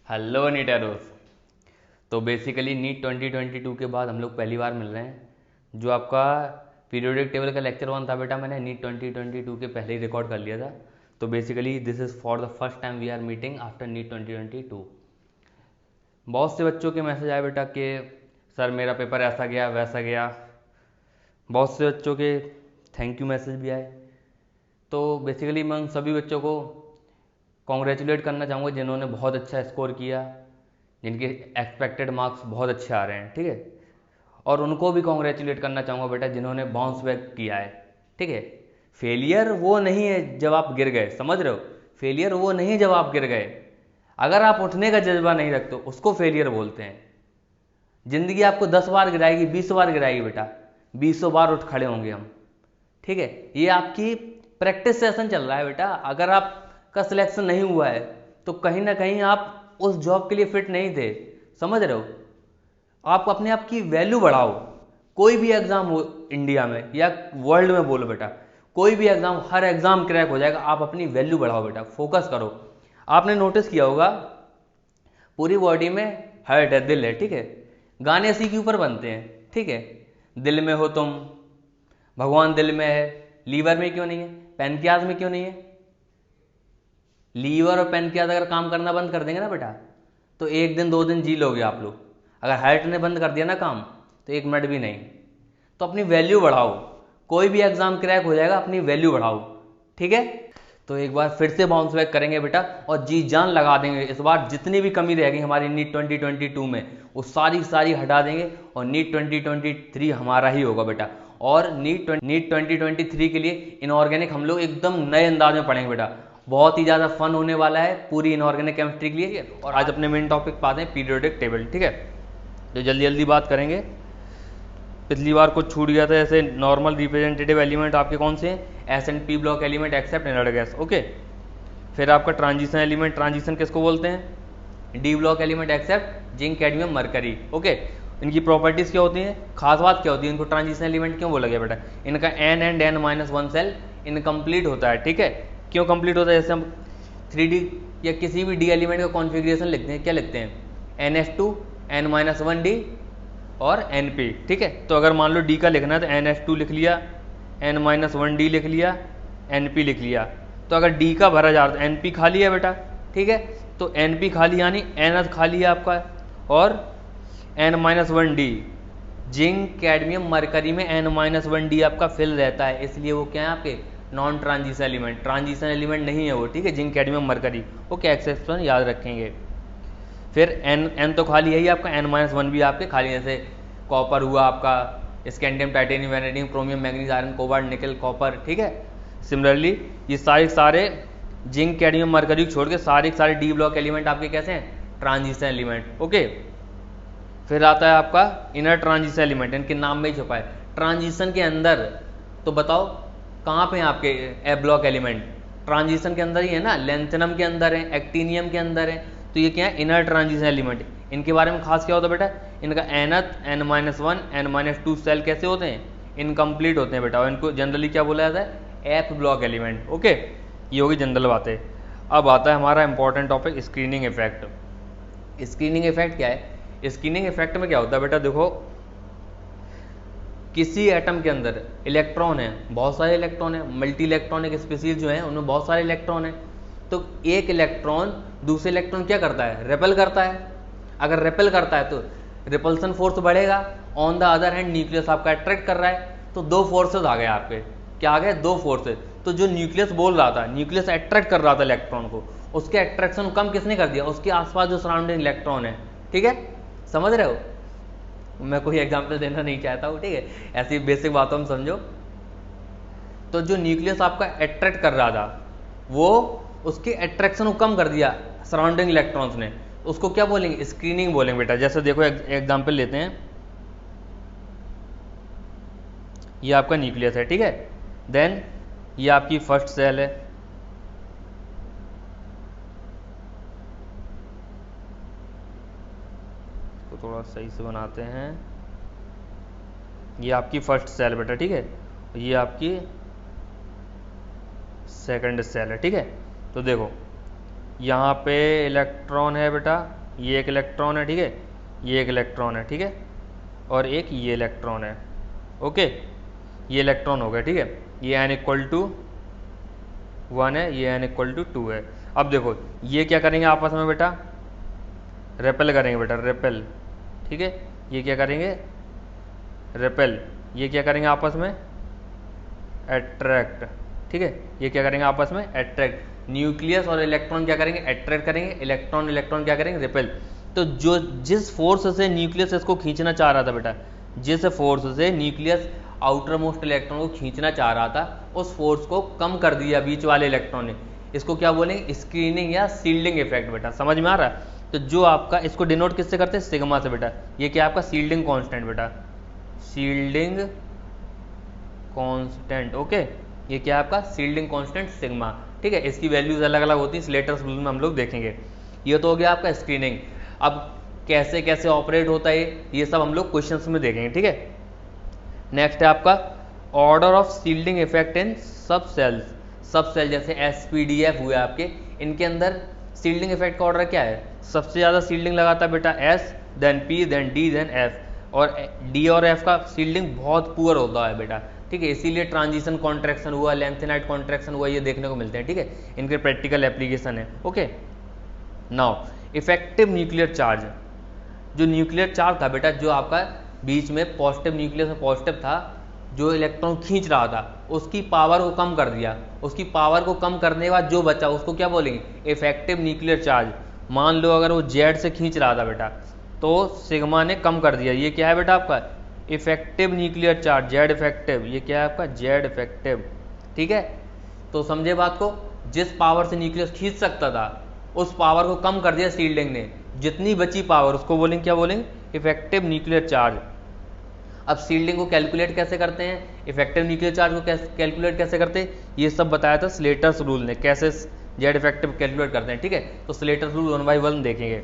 Hello नीटारोस। तो basically NEET 2022 के बाद हम लोग पहली बार मिल रहे हैं। जो आपका पीरियोडिक टेबल का लेक्चर 1 था बेटा, मैंने नीट 2022 के पहले ही रिकॉर्ड कर लिया था। तो basically this is for the first time we are meeting after NEET 2022। बहुत से बच्चों के मैसेज आए बेटा कि सर मेरा पेपर ऐसा गया वैसा गया। बहुत से बच्चों के थैंक यू मैसेज भी आए। तो बेसिकली मैं उन सभी बच्चों को कॉन्ग्रेचुलेट करना चाहूँगा जिन्होंने बहुत अच्छा स्कोर किया, जिनके एक्सपेक्टेड मार्क्स बहुत अच्छे आ रहे हैं, ठीक है। और उनको भी कॉन्ग्रेचुलेट करना चाहूँगा बेटा जिन्होंने बाउंस बैक किया है, ठीक है। फेलियर वो नहीं है जब आप गिर गए, समझ रहे हो। फेलियर वो नहीं जब आप गिर गए। अगर आप उठने का जज्बा नहीं रखते उसको फेलियर बोलते हैं। जिंदगी आपको 10 बार गिराएगी, 20 बार गिराएगी बेटा, 20 बार उठ खड़े होंगे हम, ठीक है। ये आपकी प्रैक्टिस सेशन चल रहा है बेटा। अगर आपका सिलेक्शन नहीं हुआ है तो कहीं ना कहीं आप उस जॉब के लिए फिट नहीं थे, समझ रहे हो। आप अपने आप की वैल्यू बढ़ाओ। कोई भी एग्जाम हो इंडिया में या वर्ल्ड में बोलो बेटा, कोई भी एग्जाम, हर एग्जाम क्रैक हो जाएगा। आप अपनी वैल्यू बढ़ाओ बेटा, फोकस करो। आपने नोटिस किया होगा पूरी बॉडी में हार्ट है, दिल है, ठीक है। गाने इसी के ऊपर बनते हैं, ठीक है। दिल में हो तुम, भगवान दिल में है, लीवर में क्यों नहीं है, पैनक्रियाज में क्यों नहीं है। लीवर और पैनक्रियाज अगर काम करना बंद कर देंगे ना बेटा तो 1 दिन 2 दिन जी लोगे आप लोग। अगर हार्ट ने बंद कर दिया ना काम तो 1 मिनट भी नहीं। तो अपनी वैल्यू बढ़ाओ। कोई भी एग्जाम क्रैक हो जाएगा, अपनी वैल्यू बढ़ाओ, ठीक है। तो एक बार फिर से बाउंस बैक करेंगे बेटा और जी जान लगा देंगे। इस बार जितनी भी कमी रहेगी हमारी नीट 2022 में वो सारी हटा देंगे और नीट 2023 हमारा ही होगा बेटा। और नीट 2023 के लिए इनऑर्गेनिक हम लोग एकदम नए अंदाज में पढ़ेंगे बेटा। बहुत ही ज़्यादा फन होने वाला है पूरी इनऑर्गेनिक केमिस्ट्री के लिए। और आज अपने मेन टॉपिक पाते हैं पीरियोडिक टेबल, ठीक है। तो जल्दी जल्दी बात करेंगे। पिछली बार कुछ छूट गया था, जैसे नॉर्मल रिप्रेजेंटेटिव एलिमेंट आपके कौन से हैं, S and P block element except inert gas, okay. फिर आपका ट्रांजिशन एलिमेंट, ट्रांजिशन किसको बोलते हैं, D block element except zinc cadmium mercury, okay. इनकी प्रॉपर्टीज क्या होती हैं, खास बात क्या होती है, इनको ट्रांजिशन एलिमेंट क्यों बोला गया बेटा। इनका N and N minus one shell incomplete होता है, ठीक है। क्यों कंप्लीट होता है, जैसे हम 3D या किसी भी डी एलिमेंट का कॉन्फ़िगरेशन लिखते हैं, क्या लिखते हैं, NH2 N-1D और NP, ठीक है। तो अगर मान लो D का लिखना है तो NH2 लिख लिया, N-1D लिख लिया, NP लिख लिया। तो अगर D का भरा जा रहा है तो NP खाली है बेटा, ठीक है। तो NP खाली यानी NH खाली है आपका, और N-1D जिंक कैडमियम मरकरी में N-1D आपका फिल रहता है, इसलिए वो क्या है आपके non transition element, transition element नहीं है वो, ठीक है। Zinc cadmium mercury, okay, exception याद रखेंगे। फिर एन तो खाली है ही आपका, N-1 भी आपके खाली, जैसे कॉपर हुआ आपका, scandium titanium vanadium chromium manganese iron cobalt nickel copper, ठीक है। सिमिलरली ये सारे जिंक कैडमियम मरकरी छोड़ के सारे डी ब्लॉक एलिमेंट आपके कैसे हैं, ट्रांजिशन एलिमेंट, ओके। फिर आता है आपका इनर ट्रांजिशन एलिमेंट, इनके नाम में ही छुपा है ट्रांजिशन के अंदर। तो बताओ कहाँ पे हैं आपके ए ब्लॉक एलिमेंट, ट्रांजिशन के अंदर ही है ना, लेंथनम के अंदर है, एक्टीनियम के अंदर है। तो ये क्या है, इनर ट्रांजिशन एलिमेंट। इनके बारे में खास क्या होता है बेटा, इनका nth N-1 N-2 सेल कैसे होते हैं, इनकम्प्लीट होते हैं बेटा, और इनको जनरली क्या बोला जाता है, एफ ब्लॉक एलिमेंट, ओके। ये होगी जनरल बातें। अब आता है हमारा important topic screening effect. Screening effect क्या है, स्क्रीनिंग इफेक्ट में क्या होता है बेटा, देखो किसी एटम के अंदर इलेक्ट्रॉन है, बहुत सारे इलेक्ट्रॉन है, मल्टी इलेक्ट्रॉनिक स्पीसीज जो है उनमें बहुत सारे इलेक्ट्रॉन है। तो एक इलेक्ट्रॉन दूसरे इलेक्ट्रॉन क्या करता है, रिपेल करता है। अगर रिपेल करता है तो रिपल्सन फोर्स बढ़ेगा। On the other hand nucleus आपका अट्रैक्ट कर रहा है, तो दो फोर्सेज आ गए आपके, क्या आ गए, दो फोर्सेज। तो जो न्यूक्लियस बोल रहा था, न्यूक्लियस अट्रैक्ट कर रहा था इलेक्ट्रॉन को, उसके अट्रैक्शन कम किसने कर दिया, उसके आसपास जो सराउंडिंग इलेक्ट्रॉन है, ठीक है। समझ रहे हो, मैं कोई एग्जाम्पल देना नहीं चाहता हूँ, ठीक है, ऐसी बेसिक बातों में समझो। तो जो न्यूक्लियस आपका अट्रैक्ट कर रहा था वो उसके अट्रैक्शन को कम कर दिया सराउंडिंग इलेक्ट्रॉन्स ने, उसको क्या बोलेंगे, स्क्रीनिंग बोलेंगे बेटा। जैसे देखो एग्जाम्पल लेते हैं, ये आपका न्यूक्लियस है, ठीक है। देन ये आपकी फर्स्ट सेल है, तो थोड़ा सही से बनाते हैं। ये आपकी फर्स्ट सेल बेटा, ठीक है। ये आपकी सेकंड सेल है, ठीक है। तो देखो यहाँ पे इलेक्ट्रॉन है बेटा, ये एक इलेक्ट्रॉन है, ठीक है, ये एक इलेक्ट्रॉन है, ठीक है, और एक ये इलेक्ट्रॉन है। ओके, ये इलेक्ट्रॉन हो गया, ठीक है, ये n इक्वल टू 1 है, ये n इक्वल टू 2 है। अब देखो ये क्या करेंगे आपस में बेटा, रेपेल करेंगे बेटा, रेपेल, ठीक है, ये क्या करेंगे, रेपेल, ये क्या करेंगे आपस में, अट्रैक्ट, ठीक है, ये क्या करेंगे आपस में, अट्रैक्ट। न्यूक्लियस और इलेक्ट्रॉन क्या करेंगे, अट्रैक्ट करेंगे, इलेक्ट्रॉन इलेक्ट्रॉन क्या करेंगे, रिपेल। तो जो जिस फोर्स से न्यूक्लियस इसको खींचना चाह रहा था बेटा, जिस फोर्स से न्यूक्लियस आउटर मोस्ट इलेक्ट्रॉन को खींचना चाह रहा था, उस फोर्स को कम कर दिया बीच वाले इलेक्ट्रॉन ने। इसको क्या बोलेंगे, स्क्रीनिंग या शील्डिंग इफेक्ट बेटा, समझ में आ रहा है। तो जो आपका, इसको डिनोट किससे करते हैं, सिग्मा से बेटा। ये क्या आपका शील्डिंग कांस्टेंट बेटा, शील्डिंग कांस्टेंट। ओके, ये क्या आपका शील्डिंग कांस्टेंट सिग्मा, ठीक है। इसकी वैल्यूज अलग अलग होती है, स्लेटर्स रूल में हम लोग देखेंगे। ये तो हो गया आपका स्क्रीनिंग। अब कैसे कैसे ऑपरेट होता है ये सब हम लोग क्वेश्चंस में देखेंगे, ठीक है। नेक्स्ट है आपका order of shielding effect in सब सेल्स। सब सेल जैसे एसपीडीएफ हुए आपके, इनके अंदर शील्डिंग इफेक्ट का ऑर्डर क्या है, सबसे ज़्यादा शील्डिंग लगाता है बेटा S, then P, then D, then F. और डी और एफ का शील्डिंग बहुत पुअर होता है बेटा, ठीक है। इसीलिए ट्रांजिशन कॉन्ट्रैक्शन हुआ, लेंथेनाइट कॉन्ट्रैक्शन हुआ, ये देखने को मिलते हैं, ठीक है। इनके प्रैक्टिकल एप्लीकेशन है। Okay, now effective nuclear charge. जो न्यूक्लियर चार्ज था बेटा, जो आपका बीच में पॉजिटिव न्यूक्लियस में पॉजिटिव था, जो इलेक्ट्रॉन खींच रहा था, उसकी पावर को कम कर दिया। उसकी पावर को कम करने के बाद जो बचा उसको क्या बोलेंगे, इफेक्टिव न्यूक्लियर चार्ज। मान लो अगर वो जेड से खींच रहा था बेटा, तो सिग्मा ने कम कर दिया। ये क्या है बेटा आपका effective nuclear charge, Z effective. ये क्या है आपका जेड इफेक्टिव, ठीक है। तो समझे बात को, जिस पावर से न्यूक्लियस खींच सकता था उस पावर को कम कर दिया शील्डिंग ने। जितनी बची पावर उसको बोलेंगे, क्या बोलेंगे, इफेक्टिव न्यूक्लियर चार्ज। अब शील्डिंग को कैलकुलेट कैसे करते हैं, इफेक्टिव न्यूक्लियर चार्ज को कैलकुलेट कैसे करते हैं, ये सब बताया था स्लेटर्स रूल ने, कैसे जेड इफेक्टिव कैलकुलेट करते हैं, ठीक है। तो स्लेटर्स रूल 1 बाय 1 देखेंगे।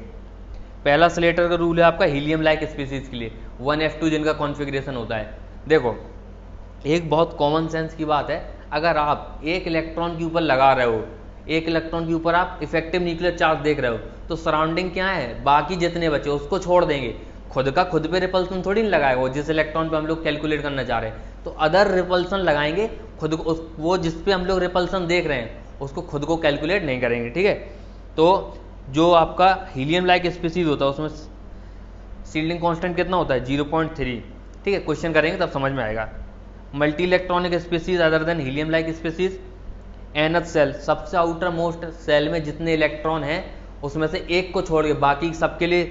पहला स्लेटर का रूल है आपका हीलियम लाइक स्पीसीज के लिए 1s2 जिनका कॉन्फ़िगरेशन होता है। देखो एक बहुत कॉमन सेंस की बात है, अगर आप एक इलेक्ट्रॉन के ऊपर लगा रहे हो, एक इलेक्ट्रॉन के ऊपर आप इफेक्टिव न्यूक्लियर चार्ज देख रहे हो, तो सराउंडिंग क्या है, बाकी जितने बचे उसको छोड़ देंगे। खुद का खुद पे रिपल्सन थोड़ी नहीं लगाएगा वो, जिस इलेक्ट्रॉन पे हम लोग कैलकुलेट करना चाह रहे हैं, तो अदर रिपल्सन लगाएंगे। खुद को वो जिस पे हम लोग रिपल्सन देख रहे हैं उसको खुद को कैलकुलेट नहीं करेंगे, ठीक है। तो जो आपका हीलियम लाइक स्पीसीज होता है उसमें शील्डिंग कांस्टेंट कितना होता है, 0.3, ठीक है। क्वेश्चन करेंगे तब समझ में आएगा। Multi electronic species other than helium like species, nth shell, सबसे आउटर मोस्ट सेल में जितने इलेक्ट्रॉन हैं उसमें से एक को छोड़ के बाकी सबके लिए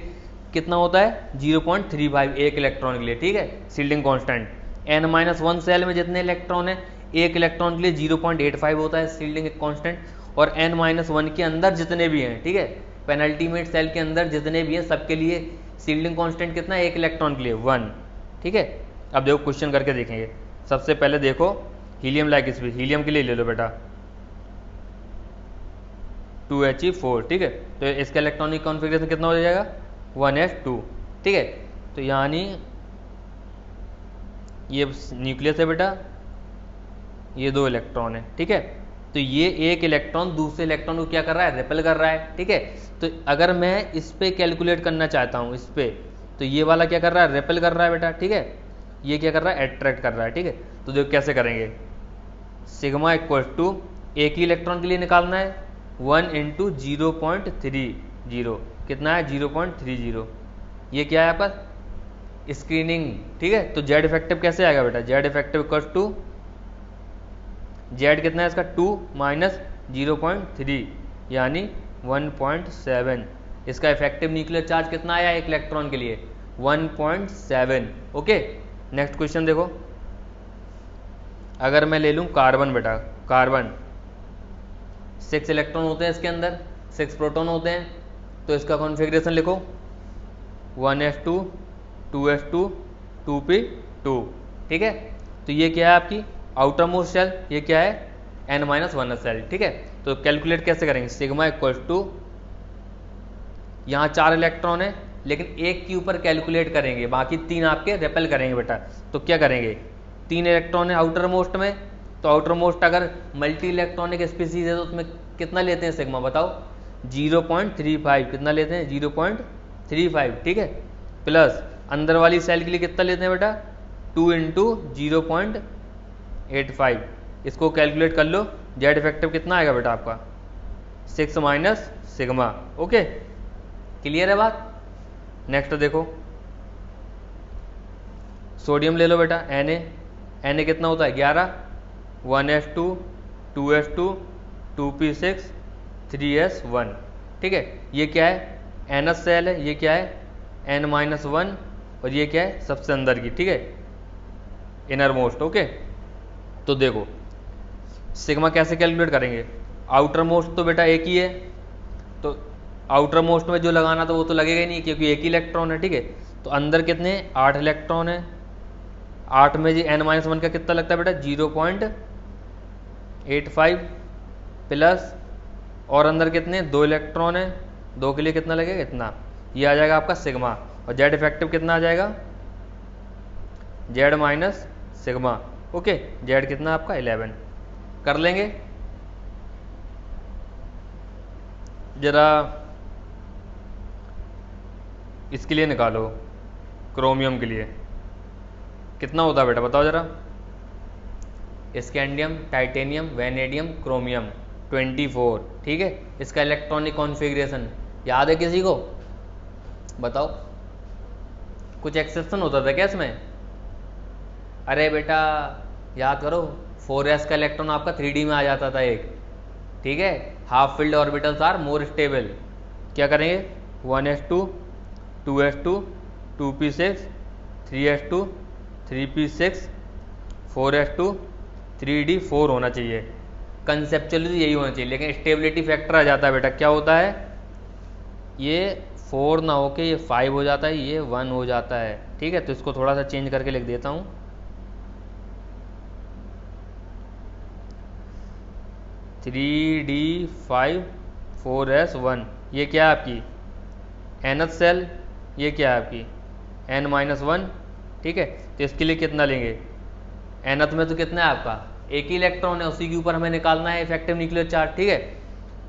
कितना होता है, 0.35 एक इलेक्ट्रॉन के लिए, ठीक है, शील्डिंग कांस्टेंट। n-1 सेल में जितने इलेक्ट्रॉन हैं एक इलेक्ट्रॉन के लिए 0.85 होता है शील्डिंग कांस्टेंट। और n-1 के अंदर जितने भी हैं, ठीक है, पेनल्टीमेट सेल के अंदर जितने भी हैं सबके लिए शील्डिंग कांस्टेंट कितना है, एक इलेक्ट्रॉन के लिए 1, ठीक है। अब देखो क्वेश्चन करके देखेंगे। सबसे पहले देखो हीलियम लाइक स्पीसीज, हीलियम के लिए ले लो बेटा 2He4, ठीक है। तो इसका इलेक्ट्रॉनिक कॉन्फ़िगरेशन कितना हो जाएगा, 1s2, ठीक है। तो यानी ये न्यूक्लियस है बेटा, ये 2 इलेक्ट्रॉन है, ठीक है। तो ये एक इलेक्ट्रॉन दूसरे इलेक्ट्रॉन को क्या कर रहा है, रिपेल कर रहा है, ठीक है। तो अगर मैं इस पे कैलकुलेट करना चाहता हूँ, इस पे, तो ये वाला क्या कर रहा है, रिपेल कर रहा है बेटा, ठीक है। ये क्या कर रहा है, अट्रैक्ट कर रहा है, ठीक है। तो देखो कैसे करेंगे, सिग्मा इक्वल टू एक ही इलेक्ट्रॉन के लिए निकालना है 1 × 0.30, कितना है 0.30। ये क्या है आपका स्क्रीनिंग, ठीक है। तो जेड इफेक्टिव कैसे आएगा बेटा, Z effective equal to Z कितना है इसका 2 - 0.3 यानी 1.7। इसका इफेक्टिव न्यूक्लियर चार्ज कितना आया एक इलेक्ट्रॉन के लिए, 1.7। ओके, नेक्स्ट क्वेश्चन देखो। अगर मैं ले लूँ कार्बन बेटा, कार्बन 6 इलेक्ट्रॉन होते हैं इसके अंदर, 6 प्रोटॉन होते हैं। तो इसका कॉन्फ़िगरेशन लिखो 1s2 2s2 2p2, ठीक है। तो ये क्या है आपकी आउटर मोस्ट सेल, ये क्या है n-1 सेल, ठीक है। तो कैलकुलेट कैसे करेंगे, सिग्मा इक्वल टू, यहाँ 4 इलेक्ट्रॉन है लेकिन एक के ऊपर कैलकुलेट करेंगे, बाकी 3 आपके रिपेल करेंगे बेटा। तो क्या करेंगे, 3 इलेक्ट्रॉन है आउटर मोस्ट में, तो आउटर मोस्ट अगर मल्टी इलेक्ट्रॉनिक स्पीसीज है तो उसमें कितना लेते हैं सिग्मा बताओ, 0.35, कितना लेते हैं 0.35, ठीक है, प्लस अंदर वाली सेल के लिए कितना लेते हैं बेटा 2 × 0.85, इसको कैलकुलेट कर लो, जेड इफेक्टिव कितना आएगा बेटा आपका 6 माइनस सिग्मा। ओके, क्लियर है बात। नेक्स्ट देखो, सोडियम ले लो बेटा, Na कितना होता है 11, 1s2 2s2 2p6 3s1, ठीक है, ये क्या है nth सेल है, ये क्या है n-1 और ये क्या है सबसे अंदर की, ठीक है, इनर मोस्ट। ओके, तो देखो सिग्मा कैसे कैलकुलेट करेंगे, आउटर मोस्ट तो बेटा एक ही है, तो आउटर मोस्ट में जो लगाना था वो तो लगेगा ही नहीं क्योंकि एक ही इलेक्ट्रॉन है, ठीक है, तो अंदर कितने 8 इलेक्ट्रॉन है, 8 में जी n-1 का कितना लगता है बेटा 0.85 प्लस और अंदर कितने 2 इलेक्ट्रॉन है, 2 के लिए कितना लगेगा इतना, ये आ जाएगा आपका सिग्मा, और जेड इफेक्टिव कितना आ जाएगा Z minus sigma. Okay, Z कितना आपका 11 कर लेंगे। जरा इसके लिए निकालो, क्रोमियम के लिए कितना होता है बेटा बताओ जरा, स्कैंडियम, टाइटेनियम, वैनेडियम, क्रोमियम 24, ठीक है, इसका इलेक्ट्रॉनिक कॉन्फ़िगरेशन याद है किसी को बताओ, कुछ एक्सेप्शन होता था क्या इसमें, अरे बेटा याद करो 4s का इलेक्ट्रॉन आपका 3d में आ जाता था एक, ठीक है, half filled orbitals are more stable, क्या करेंगे 1s2 2s2 2p6 3s2 3p6 4s2 3d4 होना चाहिए, कंसेप्चुअली यही होना चाहिए, लेकिन स्टेबिलिटी फैक्टर आ जाता है बेटा, क्या होता है ये 4 ना होके ये 5 हो जाता है, ये 1 हो जाता है, ठीक है, तो इसको थोड़ा सा चेंज करके लिख देता हूँ, 3d5 4s1, ये क्या है आपकी nth सेल, ये क्या है आपकी n-1, ठीक है, तो इसके लिए कितना लेंगे, nth में तो कितना है आपका एक ही इलेक्ट्रॉन है, उसी के ऊपर हमें निकालना है इफेक्टिव न्यूक्लियर चार्ज, ठीक है,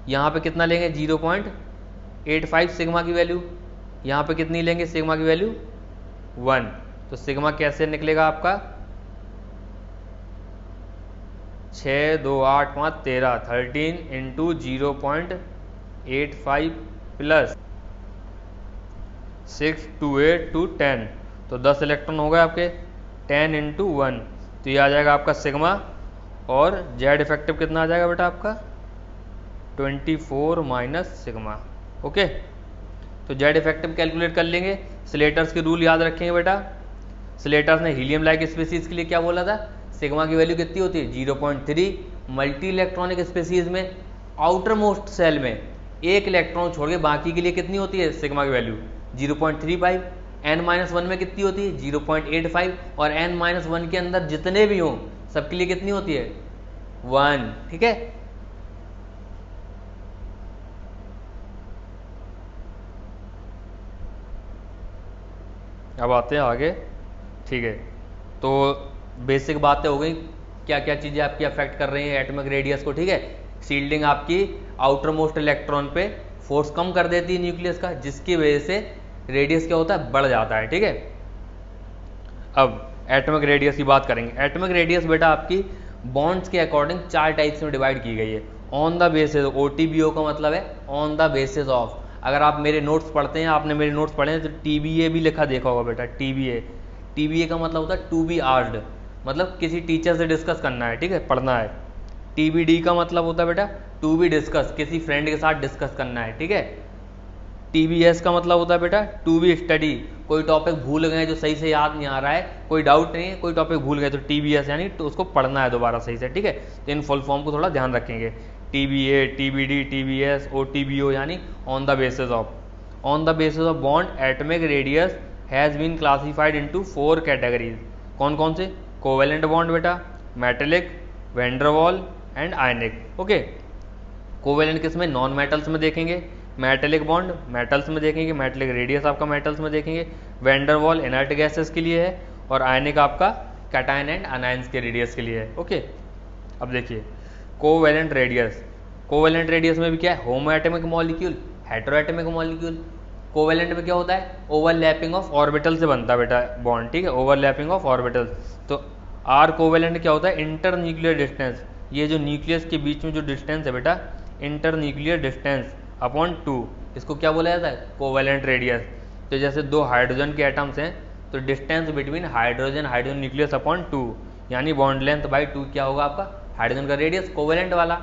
यहाँ पे कितना लेंगे 0.85 सिग्मा की वैल्यू, यहाँ पे कितनी लेंगे सिग्मा की वैल्यू 1, तो सिग्मा कैसे निकलेगा आपका 6 2 8 5 13 13 × 0.85 प्लस 6 2 8 2 10, तो 10 इलेक्ट्रॉन हो गए आपके, 10 × 1, तो ये आ जाएगा आपका सिग्मा, और जेड इफेक्टिव कितना आ जाएगा बेटा आपका 24 माइनस सिग्मा। ओके, तो जेड इफेक्टिव कैलकुलेट कर लेंगे, स्लेटर्स के रूल याद रखेंगे बेटा, स्लेटर्स ने हीलियम लाइक स्पीसीज के लिए क्या बोला था, सिग्मा की वैल्यू कितनी होती है 0.3, मल्टी इलेक्ट्रॉनिक स्पीसीज में आउटर मोस्ट सेल में एक इलेक्ट्रॉन छोड़ के बाकी के लिए कितनी होती है सिग्मा की वैल्यू 0.35, n-1 में कितनी होती है 0.85, और n-1 के अंदर जितने भी हों सबके लिए कितनी होती है 1, ठीक है। अब आते हैं आगे, ठीक है, तो बेसिक बातें हो गई, क्या क्या चीज़ें आपकी अफेक्ट कर रही हैं एटॉमिक रेडियस को, ठीक है, शील्डिंग आपकी आउटर मोस्ट इलेक्ट्रॉन पे फोर्स कम कर देती है न्यूक्लियस का, जिसकी वजह से रेडियस क्या होता है बढ़ जाता है, ठीक है। अब एटॉमिक रेडियस की बात करेंगे, एटॉमिक रेडियस बेटा आपकी बॉन्ड्स के अकॉर्डिंग 4 टाइप्स में डिवाइड की गई है, ऑन द बेसिस, OTBO का मतलब है ऑन द बेसिस ऑफ, अगर आप मेरे नोट्स पढ़ते हैं, आपने मेरे नोट्स पढ़े हैं तो TBA भी लिखा देखा होगा बेटा, TBA का मतलब होता है टू बी आस्क्ड, मतलब किसी टीचर से डिस्कस करना है, ठीक है, पढ़ना है। TBD का मतलब होता है बेटा टू बी डिस्कस, किसी फ्रेंड के साथ डिस्कस करना है, ठीक है। TBS का मतलब होता है बेटा टू बी स्टडी, कोई टॉपिक भूल गए जो सही से याद नहीं आ रहा है, कोई डाउट नहीं है, कोई टॉपिक भूल गए तो TBS यानी तो उसको पढ़ना है दोबारा सही से, ठीक है, तो इन फुल फॉर्म को थोड़ा ध्यान रखेंगे, TBA TBD TBS OTBO यानी on the basis of, on the basis of bond atomic radius has been classified into 4 categories, कौन कौन से, कोवेलेंट बॉन्ड बेटा, metallic, van der Waals and ionic. Okay, covalent किस में, नॉन मेटल्स में देखेंगे, मेटेलिक बॉन्ड मेटल्स में देखेंगे, मेटेलिक रेडियस आपका मेटल्स में देखेंगे, वैंडरवाल इनर्ट गैसेस के लिए है, और आयनिक आपका कैटायन एंड अनायंस के रेडियस के लिए है। ओके, अब देखिए कोवेलेंट रेडियस, कोवेलेंट रेडियस में भी क्या है, होमो atomic molecule, hetero atomic molecule. Covalent में क्या होता है, ओवरलैपिंग ऑफ ऑर्बिटल से बनता है बेटा बॉन्ड, ठीक है, ओवरलैपिंग ऑफ ऑर्बिटल। तो आर कोवेलेंट क्या होता है, इंटर न्यूक्लियर डिस्टेंस, ये जो न्यूक्लियस के बीच में जो डिस्टेंस है बेटा, इंटर न्यूक्लियर डिस्टेंस अपॉन 2, इसको क्या बोला जाता है, कोवेलेंट रेडियस। तो जैसे दो हाइड्रोजन के एटम्स हैं तो distance between hydrogen hydrogen nucleus upon 2, यानी बॉन्ड लेंथ बाई 2 क्या होगा आपका, हाइड्रोजन का रेडियस, कोवेलेंट वाला।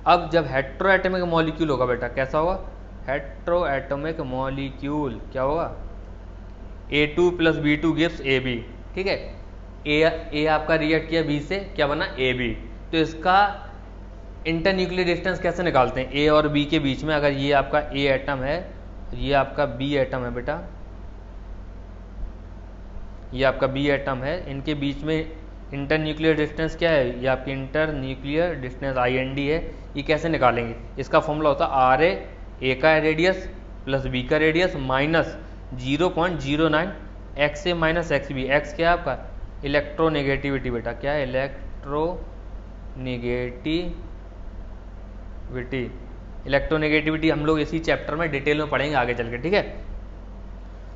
अब जब हेटेरो एटॉमिक मॉलिक्यूल होगा बेटा, कैसा होगा, हेटेरो एटॉमिक मॉलिक्यूल क्या होगा, A2 plus B2 gives AB, ठीक है, ए आपका रिएक्ट किया B से, क्या बना AB। तो इसका इंटर न्यूक्लियर डिस्टेंस कैसे निकालते हैं, A और B के बीच में, अगर ये आपका A एटम है, ये आपका B एटम है बेटा, ये आपका B एटम है, इनके बीच में इंटर न्यूक्लियर डिस्टेंस क्या है, ये आपकी इंटर न्यूक्लियर डिस्टेंस IND है। ये कैसे निकालेंगे, इसका फॉर्मूला होता है RA, A का रेडियस प्लस B का radius minus 0.09 XA minus XB। X क्या है आपका, इलेक्ट्रोनेगेटिविटी बेटा, क्या है, इलेक्ट्रोनेगेटिविटी हम लोग इसी चैप्टर में डिटेल में पढ़ेंगे आगे चल के, ठीक है।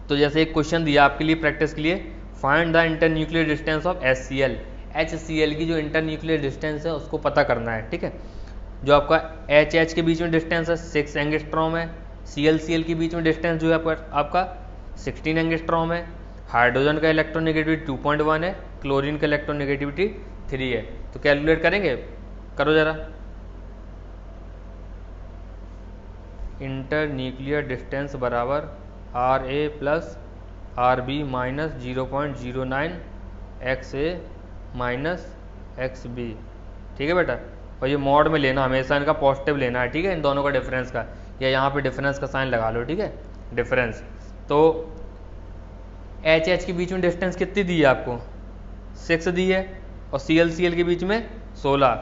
तो जैसे एक क्वेश्चन दिया आपके लिए प्रैक्टिस के लिए, find the inter nuclear distance of HCl, HCl की जो इंटर न्यूक्लियर डिस्टेंस है उसको पता करना है, ठीक है। जो आपका HH के बीच में डिस्टेंस है 6 एंगस्ट्रॉम है, Cl के बीच में डिस्टेंस जो है आपका 16 एंगस्ट्रॉम है, हाइड्रोजन का इलेक्ट्रोनेगेटिविटी 2.1 है, क्लोरीन का इलेक्ट्रोनेगेटिविटी 3 है। तो कैलकुलेट करेंगे, करो जरा, इंटर न्यूक्लियर डिस्टेंस बराबर RA plus RB minus 0.09 XA minus XB, ठीक है बेटा। और ये मॉड में लेना, हमेशा इनका पॉजिटिव लेना है, ठीक है, इन दोनों का डिफरेंस का, या यहाँ पे डिफरेंस का साइन लगा लो, ठीक है, डिफरेंस। तो HH के बीच में डिस्टेंस कितनी दी है आपको, 6 दी है, और Cl के बीच में 16।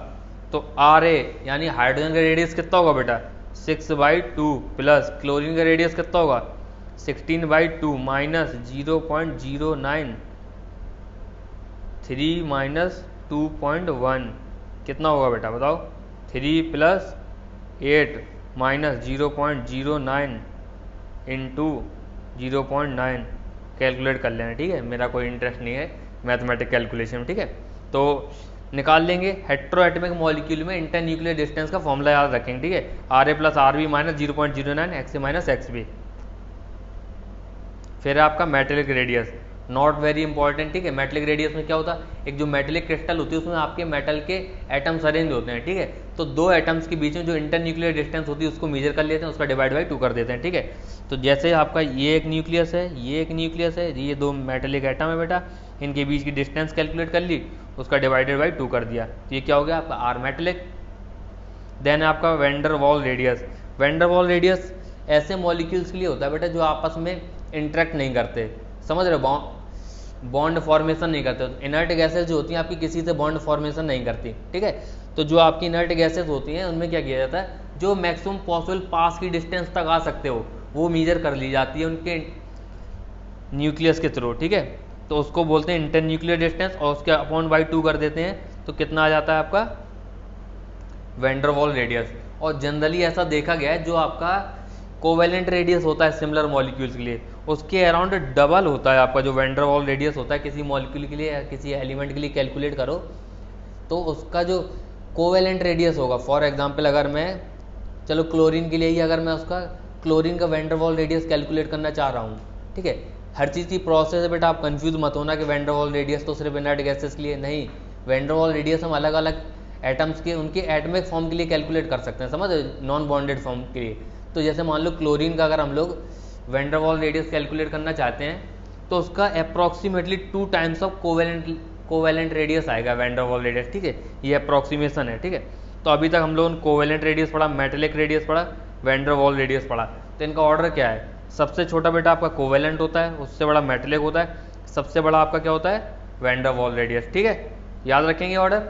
तो RA यानी हाइड्रोजन का रेडियस कितना होगा बेटा, 6/2 प्लस क्लोरीन का रेडियस कितना होगा, 16/2 माइनस 0.09 3 माइनस 2.1 कितना होगा बेटा बताओ, 3 प्लस 8 माइनस 0.09 इंटू 0.9, कैलकुलेट कर लेना, ठीक है, मेरा कोई इंटरेस्ट नहीं है मैथमेटिक कैलकुलेशन में, ठीक है। तो निकाल लेंगे हेटेरो एटॉमिक मॉलिक्यूल में इंटर न्यूक्लियर डिस्टेंस का फॉर्मूला याद रखेंगे, ठीक है, RA plus RB minus 0.09 XA minus XB। फिर आपका metallic radius, not very important, ठीक है। मेटेलिक रेडियस में क्या होता है, एक जो मेटेलिक क्रिस्टल होती है उसमें आपके मेटल के एटम्स अरेंज होते हैं, ठीक है। तो दो एटम्स के बीच में जो इंटर न्यूक्लियर डिस्टेंस होती है उसको मेजर कर लेते हैं, उसका डिवाइड बाई 2 कर देते हैं, ठीक है। तो जैसे आपका ये एक न्यूक्लियस है, ये एक न्यूक्लियस है, ये दो मेटेलिक एटम है बेटा, इनके बीच की डिस्टेंस कैलकुलेट कर ली, उसका डिवाइडेड बाई 2 कर दिया, तो ये क्या हो गया आपका आर मेटेलिक। देन आपका vendor wall radius, vendor wall radius ऐसे मॉलिक्यूल्स के लिए होता है बेटा जो आपस में इंटरेक्ट नहीं करते, समझ रहे हो, बॉन्ड फॉर्मेशन नहीं करते। इनर्ट गैसेज जो होती हैं आपकी किसी से बॉन्ड फॉर्मेशन नहीं करती, ठीक है। तो जो आपकी इनर्ट गैसेज होती हैं उनमें क्या किया जाता है, जो मैक्सिमम पॉसिबल पास की डिस्टेंस तक आ सकते हो वो मेजर कर ली जाती है उनके न्यूक्लियस के थ्रू, ठीक है। तो उसको बोलते हैं इंटर न्यूक्लियर डिस्टेंस, और उसके अपॉन बाई 2 कर देते हैं, तो कितना आ जाता है आपका वेंडर वॉल रेडियस। और जनरली ऐसा देखा गया है जो आपका कोवेलेंट रेडियस होता है सिमिलर मॉलिक्यूल्स के लिए, उसके अराउंड डबल होता है आपका जो वेंडर वॉल रेडियस होता है किसी मॉलिक्यूल के लिए या किसी एलिमेंट के लिए। कैलकुलेट करो तो उसका जो कोवेलेंट रेडियस होगा, फॉर एग्जांपल अगर मैं, चलो क्लोरीन के लिए ही अगर मैं उसका क्लोरीन का वेंडर वॉल रेडियस कैलकुलेट करना चाह रहा हूँ, ठीक है। हर चीज़ की प्रोसेस है बेटा, आप कंफ्यूज मत होना कि वेंडर वॉल रेडियस तो सिर्फ इनर्ट गैसेस के लिए, नहीं, वेंडर वॉल रेडियस हम अलग अलग एटम्स के उनके एटमिक फॉर्म के लिए कैलकुलेट कर सकते हैं, समझ, नॉन बॉन्डेड फॉर्म के लिए। तो जैसे मान लो क्लोरीन का अगर हम लोग वेंडर वॉल रेडियस कैलकुलेट करना चाहते हैं तो उसका approximately 2 times of covalent radius आएगा वेंडर वॉल रेडियस, ठीक है, ये अप्रॉक्सीमेशन है, ठीक है। तो अभी तक हम लोगों ने कोवेलेंट रेडियस पढ़ा, मेटेलिक रेडियस पढ़ा, वेंडर वॉल रेडियस पढ़ा। तो इनका ऑर्डर क्या है, सबसे छोटा बेटा आपका कोवेलेंट होता है, उससे बड़ा मेटेलिक होता है, सबसे बड़ा आपका क्या होता है वेंडर वॉल रेडियस, ठीक है, याद रखेंगे order.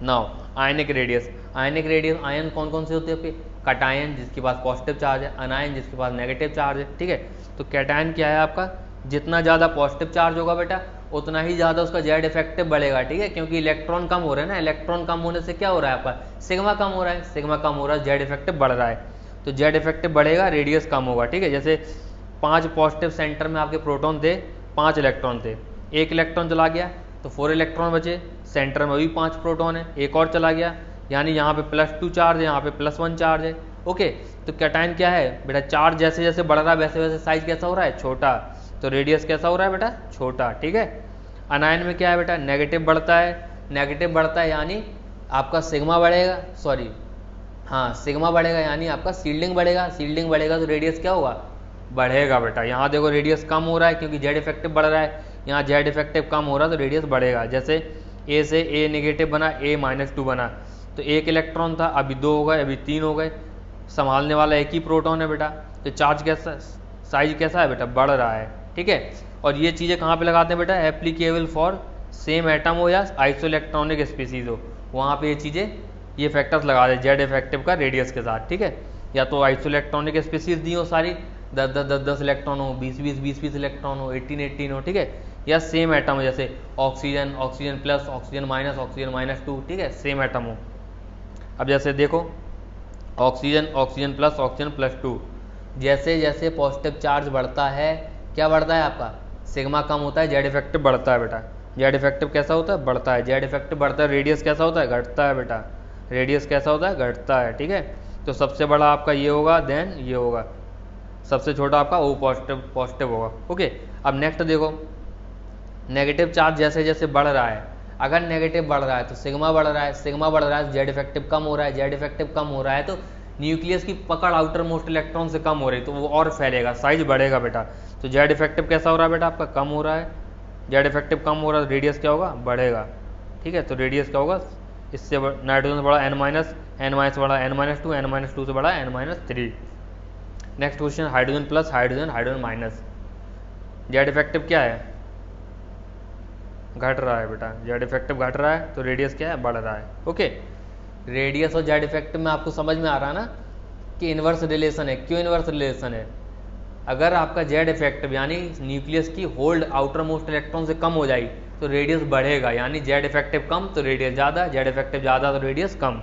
Now ionic radius, ionic radius, ion कौन कौन से होते हैं आपके, कैटायन जिसके पास पॉजिटिव चार्ज है, अनायन जिसके पास नेगेटिव चार्ज है, ठीक है। तो कैटायन क्या है आपका, जितना ज़्यादा पॉजिटिव चार्ज होगा बेटा उतना ही ज़्यादा उसका जेड इफेक्टिव बढ़ेगा, ठीक है, क्योंकि इलेक्ट्रॉन कम हो रहे हैं ना, इलेक्ट्रॉन कम होने से क्या हो रहा है आपका सिग्मा कम हो रहा है, सिग्मा कम हो रहा है, जेड इफेक्टिव बढ़ रहा है, तो जेड इफेक्टिव बढ़ेगा, रेडियस कम होगा, ठीक है। जैसे 5 पॉजिटिव सेंटर में आपके प्रोटॉन थे, 5 इलेक्ट्रॉन थे, एक इलेक्ट्रॉन चला गया तो 4 इलेक्ट्रॉन बचे, सेंटर में भी 5 प्रोटॉन है, एक और चला गया, यानी यहाँ पे +2 चार्ज है, यहाँ पे +1 चार्ज है, ओके। तो कैटायन क्या है बेटा, चार्ज जैसे जैसे बढ़ रहा है वैसे वैसे साइज कैसा हो रहा है, छोटा, तो रेडियस कैसा हो रहा है बेटा, छोटा, ठीक है। अनायन में क्या है बेटा, नेगेटिव बढ़ता है, नेगेटिव बढ़ता है यानी आपका सिग्मा बढ़ेगा, सॉरी हाँ सिग्मा बढ़ेगा यानी आपका शील्डिंग बढ़ेगा, शील्डिंग बढ़ेगा तो रेडियस क्या होगा, बढ़ेगा बेटा। यहाँ देखो रेडियस कम हो रहा है क्योंकि जेड इफेक्टिव बढ़ रहा है, यहाँ जेड इफेक्टिव कम हो रहा है तो रेडियस बढ़ेगा। जैसे ए से ए नेगेटिव बना, A-2 बना, तो एक इलेक्ट्रॉन था, अभी 2 हो गए, अभी 3 हो गए, संभालने वाला एक ही प्रोटॉन है बेटा, तो चार्ज कैसा, साइज कैसा है बेटा, बढ़ रहा है, ठीक है। और ये चीज़ें कहाँ पे लगाते हैं बेटा, एप्लीकेबल फॉर सेम एटम हो या आइसो इलेक्ट्रॉनिक स्पीसीज हो, वहाँ पे ये चीज़ें, ये फैक्टर्स लगा दे जेड इफेक्टिव का रेडियस के साथ, ठीक है। या तो आइसो इलेक्ट्रॉनिक स्पीसीज दी हो सारी, 10 इलेक्ट्रॉन हो, 20 इलेक्ट्रॉन हो, 18 हो, ठीक है, या सेम एटम हो, जैसे ऑक्सीजन प्लस, ऑक्सीजन माइनस 2, ठीक है, सेम एटम हो। अब जैसे देखो ऑक्सीजन प्लस 2, जैसे जैसे पॉजिटिव चार्ज बढ़ता है क्या बढ़ता है आपका, सिग्मा कम होता है, जेड इफेक्टिव बढ़ता है बेटा। जेड इफेक्टिव कैसा होता है, बढ़ता है, जेड इफेक्टिव बढ़ता है, रेडियस कैसा होता है, घटता है बेटा, रेडियस कैसा होता है, घटता है, ठीक है। तो सबसे बड़ा आपका ये होगा, देन ये होगा, सबसे छोटा आपका O पॉजिटिव होगा, ओके। अब नेक्स्ट देखो, नेगेटिव चार्ज जैसे जैसे बढ़ रहा है, अगर नेगेटिव बढ़ रहा है तो सिग्मा बढ़ रहा है, सिग्मा बढ़ रहा है तो जेड इफेक्टिव कम हो रहा है, जेड इफेक्टिव कम हो रहा है तो न्यूक्लियस की पकड़ आउटर मोस्ट इलेक्ट्रॉन से कम हो रही है, तो वो और फैलेगा, साइज बढ़ेगा बेटा। तो जेड इफेक्टिव कैसा हो रहा है बेटा आपका, कम हो रहा है, जेड इफेक्टिव कम हो रहा है, रेडियस क्या होगा, बढ़ेगा, ठीक है। तो रेडियस क्या होगा, इससे नाइट्रोजन से बड़ा n- से बड़ा n-2 से बड़ा n-3। Next question, hydrogen plus hydrogen minus, Z effective क्या है, घट रहा है बेटा, जेड इफेक्टिव घट रहा है तो रेडियस क्या है, बढ़ रहा है, ओके। रेडियस और जेड इफेक्टिव में आपको समझ में आ रहा है ना कि इन्वर्स रिलेशन है। क्यों इन्वर्स रिलेशन है, अगर आपका जेड इफेक्टिव यानी न्यूक्लियस की होल्ड आउटर मोस्ट इलेक्ट्रॉन से कम हो जाएगी तो रेडियस बढ़ेगा, यानी जेड इफेक्टिव कम तो रेडियस ज़्यादा, जेड इफेक्टिव ज़्यादा तो रेडियस कम,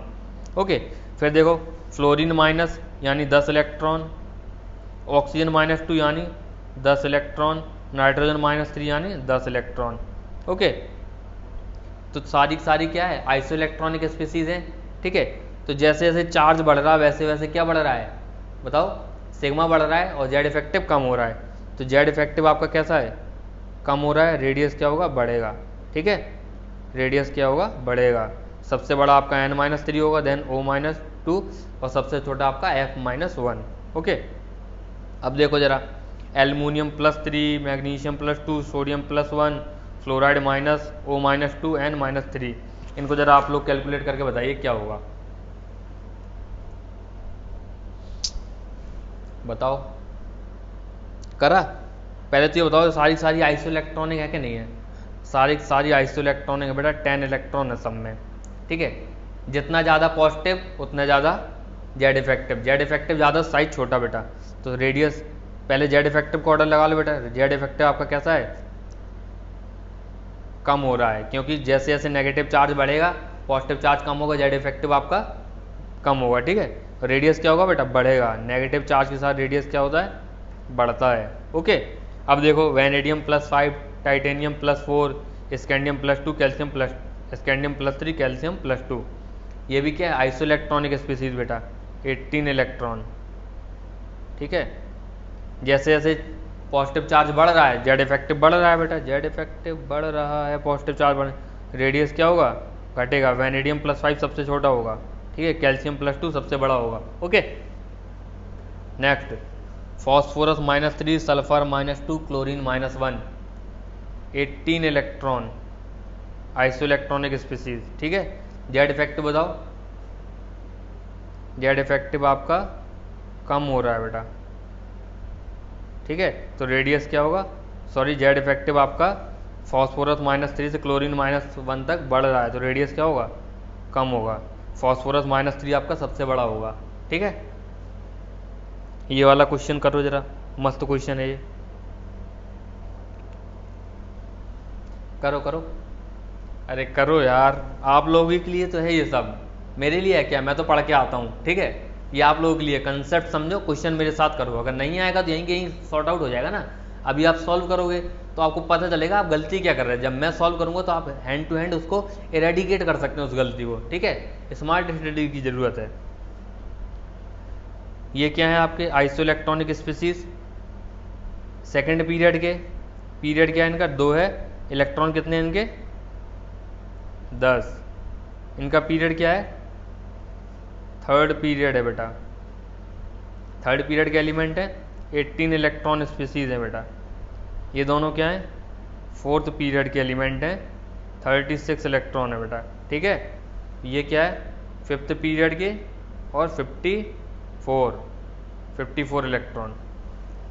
ओके। फिर देखो फ्लोरीन माइनस यानी 10 इलेक्ट्रॉन, ऑक्सीजन -2 यानी 10 इलेक्ट्रॉन, नाइट्रोजन -3 यानी 10 इलेक्ट्रॉन, ओके। तो सारी सारी क्या है, आइसो इलेक्ट्रॉनिक स्पीसीज है, ठीक है। तो जैसे जैसे चार्ज बढ़ रहा है वैसे वैसे क्या बढ़ रहा है बताओ, सिग्मा बढ़ रहा है और जेड इफेक्टिव कम हो रहा है। तो जेड इफेक्टिव आपका कैसा है, कम हो रहा है, रेडियस क्या होगा, बढ़ेगा, ठीक है, रेडियस क्या होगा, बढ़ेगा। सबसे बड़ा आपका n-3 होगा, देन O-2 और सबसे छोटा आपका F-1, ओके। अब देखो जरा, aluminium +3, magnesium +2, sodium +1, fluoride -O-2, N-3, इनको जरा आप लोग कैलकुलेट करके बताइए क्या होगा, बताओ, करा। पहले तो ये बताओ सारी सारी आइसो इलेक्ट्रॉनिक है कि नहीं है, सारी सारी आइसो इलेक्ट्रॉनिक है बेटा, 10 इलेक्ट्रॉन है सब में, ठीक है। जितना ज़्यादा पॉजिटिव उतना ज़्यादा जेड इफेक्टिव, जेड इफेक्टिव ज़्यादा, साइज छोटा बेटा, तो रेडियस, पहले जेड इफेक्टिव को ऑर्डर लगा लो बेटा। जेड इफेक्टिव आपका कैसा है, कम हो रहा है, क्योंकि जैसे जैसे नेगेटिव चार्ज बढ़ेगा पॉजिटिव चार्ज कम होगा, जेड इफेक्टिव आपका कम होगा, ठीक है। रेडियस क्या होगा बेटा, बढ़ेगा, नेगेटिव चार्ज के साथ रेडियस क्या होता है, बढ़ता है, ओके। अब देखो vanadium +5, titanium +4, scandium +2, scandium +3, calcium +2, ये भी क्या है, आइसो इलेक्ट्रॉनिक स्पीसीज बेटा, 18 इलेक्ट्रॉन, ठीक है। जैसे जैसे पॉजिटिव चार्ज बढ़ रहा है जेड इफेक्टिव बढ़ रहा है बेटा, जेड इफेक्टिव बढ़ रहा है, पॉजिटिव चार्ज बढ़, रेडियस क्या होगा, घटेगा, वैनेडियम +5 सबसे छोटा होगा, ठीक है, कैल्शियम +2 सबसे बड़ा होगा, okay. Next, phosphorus -3, sulphur -2, chlorine -1, 18 electron, iso electronic species, ठीक है। जेड इफेक्टिव बताओ, जेड इफेक्टिव आपका कम हो रहा है बेटा, ठीक है, तो रेडियस क्या होगा, सॉरी जेड इफेक्टिव आपका फॉस्फोरस -3 से क्लोरीन -1 तक बढ़ रहा है, तो रेडियस क्या होगा, कम होगा, फॉस्फोरस -3 आपका सबसे बड़ा होगा, ठीक है। ये वाला क्वेश्चन करो जरा, मस्त क्वेश्चन है ये। करो करो। अरे करो यार, आप लोगों के लिए तो है ये सब, मेरे लिए है क्या, मैं तो पढ़ के आता हूँ, ठीक है। ये आप लोगों के लिए कंसेप्ट समझो, क्वेश्चन मेरे साथ करो, अगर नहीं आएगा तो यहीं कहीं सॉर्ट आउट हो जाएगा ना। अभी आप सॉल्व करोगे तो आपको पता चलेगा आप गलती क्या कर रहे हैं, जब मैं सॉल्व करूंगा तो आप हैंड टू हैंड उसको इरेडिकेट कर सकते हैं उस गलती को, ठीक है। स्मार्ट स्टडी की ज़रूरत है। ये क्या है आपके आइसोइलेक्ट्रॉनिक स्पीसीज, सेकंड पीरियड के, पीरियड क्या है इनका 2 है, इलेक्ट्रॉन कितने हैं इनके 10, इनका पीरियड क्या है थर्ड पीरियड है बेटा, थर्ड पीरियड के एलिमेंट है, 18 इलेक्ट्रॉन स्पीसीज है बेटा। ये दोनों क्या है फोर्थ पीरियड के एलिमेंट हैं, 36 इलेक्ट्रॉन है बेटा, ठीक है। ये क्या है फिफ्थ पीरियड के और 54 इलेक्ट्रॉन,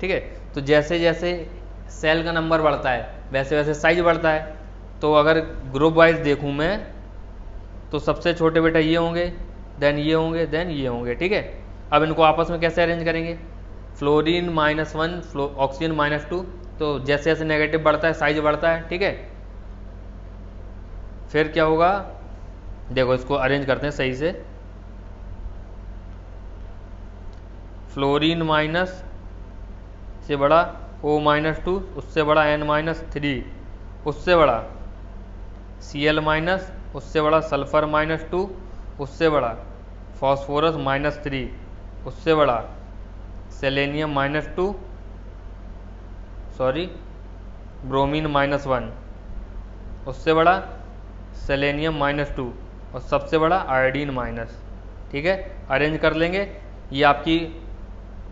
ठीक है। तो जैसे जैसे सेल का नंबर बढ़ता है वैसे वैसे साइज बढ़ता है। तो अगर ग्रुप वाइज देखूं मैं तो सबसे छोटे बेटा ये होंगे, देन ये होंगे, देन ये होंगे, ठीक है। अब इनको आपस में कैसे अरेंज करेंगे, फ्लोरीन -1 ऑक्सीजन -2, तो जैसे जैसे नेगेटिव बढ़ता है साइज बढ़ता है, ठीक है। फिर क्या होगा, देखो इसको अरेंज करते हैं सही से, फ्लोरीन माइनस से बड़ा O-2, उससे बड़ा N-3, उससे बड़ा Cl-, उससे बड़ा सल्फर -2, उससे बड़ा फॉस्फोरस -3, उससे बड़ा सेलेनियम -2, सॉरी ब्रोमीन -1, उससे बड़ा सेलेनियम -2 और सबसे बड़ा आयोडीन-, ठीक है। अरेंज कर लेंगे, ये आपकी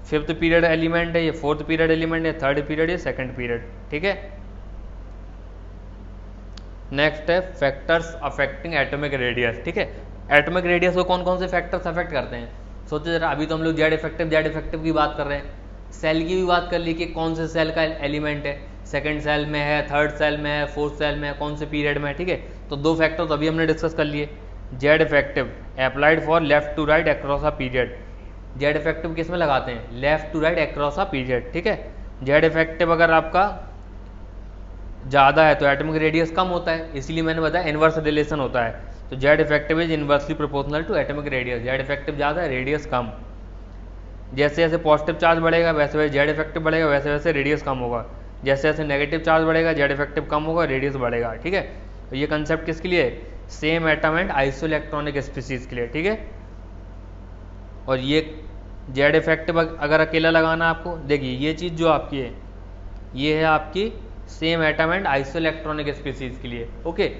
फिफ्थ पीरियड एलिमेंट है, ये फोर्थ पीरियड एलिमेंट है, थर्ड पीरियड, ये सेकंड पीरियड, ठीक है। नेक्स्ट है फैक्टर्स अफेक्टिंग एटॉमिक रेडियस, ठीक है। एटॉमिक रेडियस को कौन कौन से फैक्टर्स अफेक्ट करते हैं, सोचो जरा। अभी तो हम लोग जेड इफेक्टिव की बात कर रहे हैं, सेल की भी बात कर ली कि कौन से सेल का एलिमेंट है, सेकंड सेल में है, थर्ड सेल में है, फोर्थ सेल में है, कौन से पीरियड में है, ठीक है। तो 2 फैक्टर्स अभी हमने डिस्कस कर लिए। Z effective applied for left to right across a period, Z effective किस में लगाते हैं, left to right across a period, ठीक है। जेड इफेक्टिव अगर आपका ज़्यादा है तो एटॉमिक रेडियस कम होता है, इसलिए मैंने बताया इनवर्स रिलेशन होता है। तो Z effective is inversely proportional to atomic radius, Z effective ज़्यादा है रेडियस कम। जैसे जैसे पॉजिटिव चार्ज बढ़ेगा वैसे वैसे जेड इफेक्टिव बढ़ेगा, वैसे वैसे रेडियस कम होगा। जैसे जैसे नेगेटिव चार्ज बढ़ेगा जेड इफेक्टिव कम होगा, रेडियस बढ़ेगा, ठीक है। तो ये कंसेप्ट किसके लिए, same atom and isoelectronic species के लिए, ठीक है। और ये जेड इफेक्टिव अगर अकेला लगाना आपको, देखिए ये चीज़ जो आपकी है ये है आपकी same atom and isoelectronic species के लिए, ओके।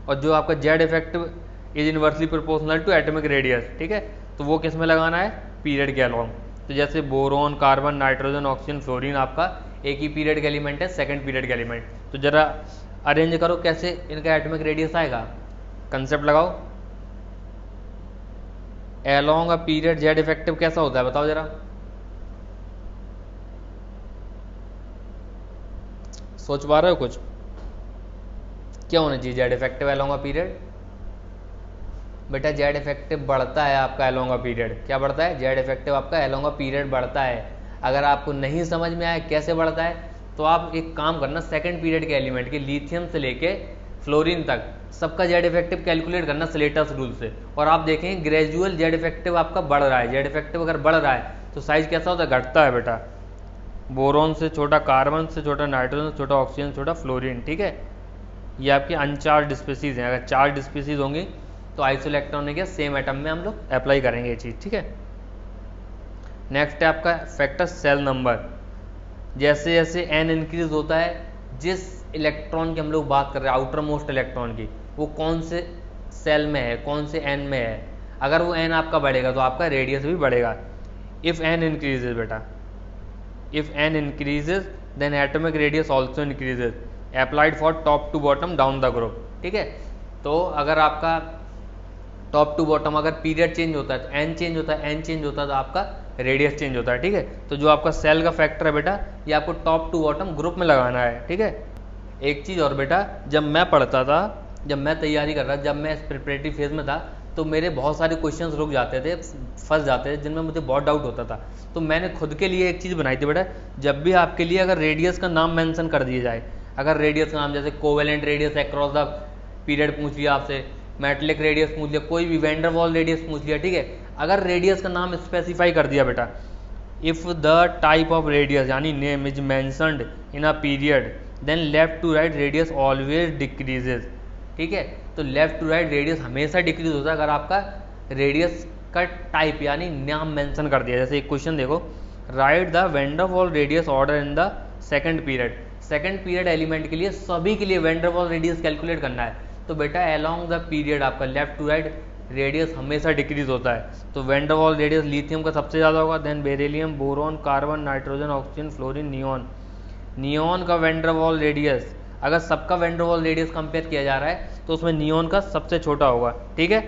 और जो आपका Z effective is inversely proportional to atomic radius, ठीक है। तो वो किस में लगाना है, पीरियड के अलॉन्ग। तो जैसे boron, carbon, nitrogen, oxygen, fluorine आपका एक ही पीरियड का एलिमेंट है, सेकंड पीरियड का एलिमेंट। तो जरा अरेंज करो कैसे इनका एटॉमिक रेडियस आएगा, कंसेप्ट लगाओ। एलोंग अ पीरियड जेड इफेक्टिव कैसा होता है बताओ जरा, सोच पा रहे हो कुछ, क्या होना चाहिए Z effective along a period. बेटा जेड इफेक्टिव बढ़ता है आपका एलोंग अ पीरियड, क्या बढ़ता है, जेड इफेक्टिव आपका एलोंग अ पीरियड बढ़ता है। अगर आपको नहीं समझ में आया कैसे बढ़ता है तो आप एक काम करना, सेकंड पीरियड के एलिमेंट के लिथियम से लेके फ्लोरीन तक सबका जेड इफेक्टिव कैलकुलेट करना स्लेटर्स रूल से, और आप देखेंगे ग्रेजुअल जेड इफेक्टिव आपका बढ़ रहा है। जेड इफेक्टिव अगर बढ़ रहा है तो साइज कैसा होता है, घटता है बेटा। बोरोन से छोटा कार्बन, से छोटा नाइट्रोजन, छोटा ऑक्सीजन, छोटा फ्लोरीन, ठीक है। ये आपके अनचार्ज स्पीसीज हैं, अगर चार्ज स्पीसीज होंगी तो आइसोइलेक्ट्रॉनिक या सेम एटम में हम लोग अप्लाई करेंगे ये चीज़, ठीक है। नेक्स्ट है आपका फैक्टर सेल नंबर, जैसे जैसे एन इंक्रीज होता है, जिस इलेक्ट्रॉन की हम लोग बात कर रहे हैं आउटर मोस्ट इलेक्ट्रॉन की, वो कौन से सेल में है, कौन से एन में है, अगर वो एन आपका बढ़ेगा तो आपका रेडियस भी बढ़ेगा। इफ एन इंक्रीजेज बेटा, if N increases then atomic radius also increases, applied for top to bottom down the group, ठीक है। तो अगर आपका टॉप टू बॉटम अगर पीरियड चेंज होता है तो एन चेंज होता है, एन चेंज होता है तो आपका रेडियस चेंज होता है, ठीक है। तो जो आपका सेल का फैक्टर है बेटा ये आपको टॉप टू बॉटम ग्रुप में लगाना है, ठीक है। एक चीज़ और बेटा, जब मैं पढ़ता था, जब मैं तैयारी कर रहा था, जब मैं प्रिपरेटरी फेज में था, तो मेरे बहुत सारे क्वेश्चंस रुक जाते थे, फंस जाते थे, जिनमें मुझे बहुत डाउट होता था। तो मैंने खुद के लिए एक चीज़ बनाई थी बेटा, जब भी आपके लिए अगर रेडियस का नाम मेंशन कर दिया जाए, अगर रेडियस का नाम जैसे covalent radius across the period पूछ लिया आपसे, मेटलिक रेडियस पूछ लिया, कोई भी वैन डर वाल रेडियस पूछ लिया, ठीक है, अगर रेडियस का नाम स्पेसिफाई कर दिया बेटा, if the type of radius यानी name is mentioned in a period then left to right radius always decreases, ठीक है, तो लेफ्ट टू राइट रेडियस हमेशा डिक्रीज होता है अगर आपका रेडियस का टाइप यानी नाम मेंशन कर दिया। जैसे एक क्वेश्चन देखो, right the van der Waals radius order in the second period, second period element के लिए सभी के लिए van der Waals radius calculate करना है, तो बेटा अलोंग द पीरियड आपका लेफ्ट टू राइट रेडियस हमेशा डिक्रीज होता है, तो van der Waals radius lithium का सबसे ज़्यादा होगा, then beryllium, boron, carbon, nitrogen, oxygen, fluorine, neon, neon का वैन डर वाल रेडियस अगर सबका van der Waals radius compare किया जा रहा है तो उसमें नियॉन का सबसे छोटा होगा, ठीक है,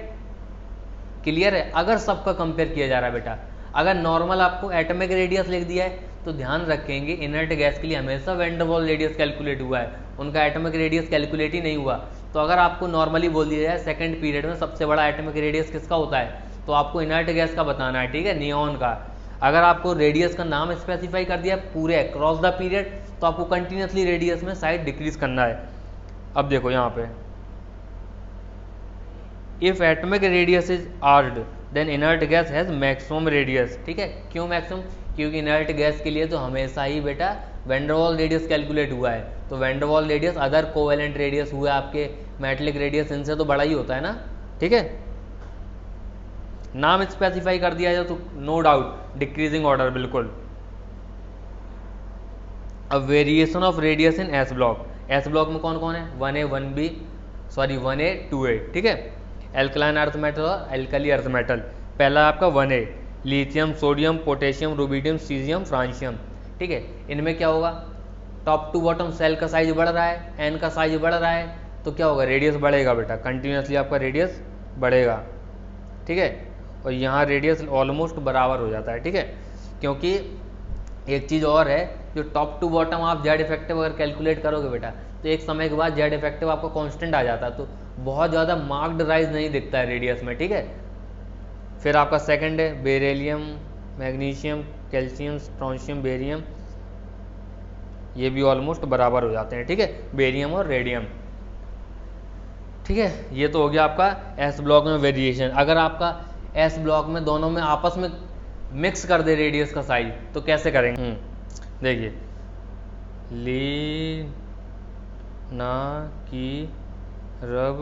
क्लियर है, अगर सबका कंपेयर किया जा रहा है बेटा। अगर नॉर्मल आपको एटॉमिक रेडियस लिख दिया है तो ध्यान रखेंगे इनर्ट गैस के लिए हमेशा van der Waals radius calculate हुआ है, उनका एटॉमिक रेडियस कैलकुलेट ही नहीं हुआ। तो अगर आपको नॉर्मली बोल दिया जाए सेकंड पीरियड में सबसे बड़ा एटॉमिक रेडियस किसका होता है, तो आपको इनर्ट गैस का बताना है, ठीक है, नियॉन का। अगर आपको रेडियस का नाम स्पेसिफाई कर दिया पूरे अक्रॉस द पीरियड तो आपको कंटिन्यूसली रेडियस में साइड डिक्रीज करना है। अब देखो यहाँ पे, इफ एटॉमिक रेडियस इज आर्ड then inert gas has maximum radius, ठीक है, क्यों मैक्सिमम, क्योंकि इनर्ट गैस के लिए तो हमेशा ही बेटा van der Waals radius calculate हुआ है, तो van der Waals radius other covalent radius हुआ आपके मेटलिक रेडियस इनसे तो बड़ा ही होता है ना, ठीक है, नाम स्पेसिफाई कर दिया जाए तो नो डाउट डिक्रीजिंग ऑर्डर बिल्कुल। अब variation of radius in S block, S block में कौन कौन है, 1A 1B sorry 1A 2A, ठीक है, एल्कलाइन अर्थ मेटल और एल्कली अर्थ मेटल। पहला आपका 1A lithium, sodium, potassium, rubidium, caesium, francium, ठीक है, इनमें क्या होगा, टॉप टू बॉटम सेल का साइज बढ़ रहा है, एन का साइज बढ़ रहा है, तो क्या होगा, रेडियस बढ़ेगा बेटा, कंटिन्यूसली आपका रेडियस बढ़ेगा, ठीक है, और यहाँ रेडियस ऑलमोस्ट बराबर हो जाता है, ठीक है, क्योंकि एक चीज़ और है, जो टॉप टू बॉटम आप जेड इफेक्टिव अगर कैलकुलेट करोगे बेटा तो एक समय के बाद जेड इफेक्टिव आपको कांस्टेंट आ जाता है, तो बहुत ज़्यादा मार्क्ड राइज नहीं दिखता है रेडियस में, ठीक है। फिर आपका सेकंड है beryllium, magnesium, calcium, strontium, barium, ये भी ऑलमोस्ट बराबर हो जाते हैं, ठीक है, बेरियम और रेडियम, ठीक है। ये तो हो गया आपका एस ब्लॉक में वेरिएशन। अगर आपका एस ब्लॉक में दोनों में आपस में मिक्स कर दे रेडियस का साइज तो कैसे करेंगे, देखिए, ली ना की रब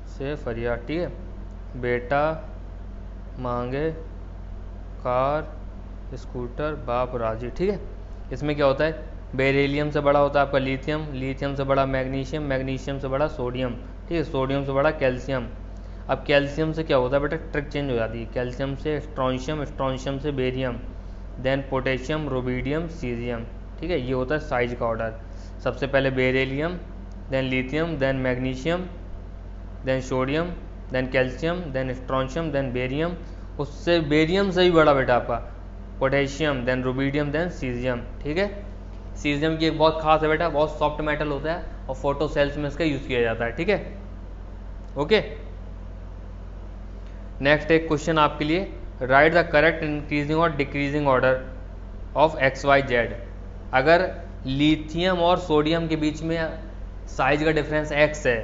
से फरियाद, ठीक है, बेटा मांगे कार स्कूटर बाप राजी, ठीक है। इसमें क्या होता है, बेरिलियम से बड़ा होता है आपका लिथियम, लिथियम से बड़ा मैग्नीशियम, मैग्नीशियम से बड़ा सोडियम, ठीक है, सोडियम से बड़ा कैल्शियम। अब कैल्शियम से क्या होता है बेटा, ट्रिक चेंज हो जाती है, कैल्शियम से स्ट्रोंशियम, स्ट्रोंशियम से barium, then potassium, rubidium, caesium, ठीक है, ये होता है साइज का ऑर्डर। सबसे पहले beryllium, then lithium, then magnesium, then sodium, then calcium, then strontium, then barium, उससे बेरियम से ही बड़ा बेटा आपका potassium, then rubidium, then caesium, ठीक है। सीजियम की एक बहुत खास है बेटा, बहुत सॉफ्ट मेटल होता है और फोटो सेल्स में इसका यूज़ किया जाता है, ठीक है, ओके। नेक्स्ट एक क्वेश्चन आपके लिए, राइट द करेक्ट इंक्रीजिंग और decreasing order of X Y Z. अगर लिथियम और सोडियम के बीच में साइज का डिफरेंस x है,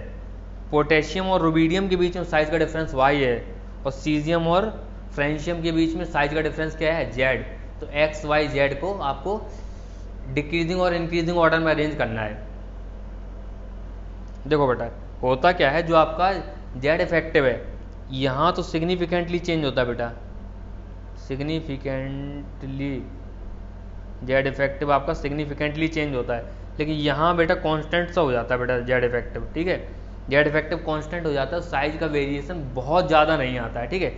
पोटेशियम और रुबिडियम के बीच में साइज का डिफरेंस y है, और सीजियम और फ्रेंशियम के बीच में साइज का डिफरेंस क्या है, z, तो x y z को आपको डिक्रीजिंग और इंक्रीजिंग ऑर्डर में अरेंज करना है। देखो बेटा होता क्या है, जो आपका z इफेक्टिव है यहाँ तो सिग्निफिकेंटली चेंज होता है बेटा, सिग्निफिकेंटली जेड इफेक्टिव आपका सिग्निफिकेंटली चेंज होता है, लेकिन यहाँ बेटा कांस्टेंट सा हो जाता है बेटा जेड इफेक्टिव, ठीक है, जेड इफेक्टिव कांस्टेंट हो जाता है, साइज का वेरिएशन बहुत ज़्यादा नहीं आता है, ठीक है।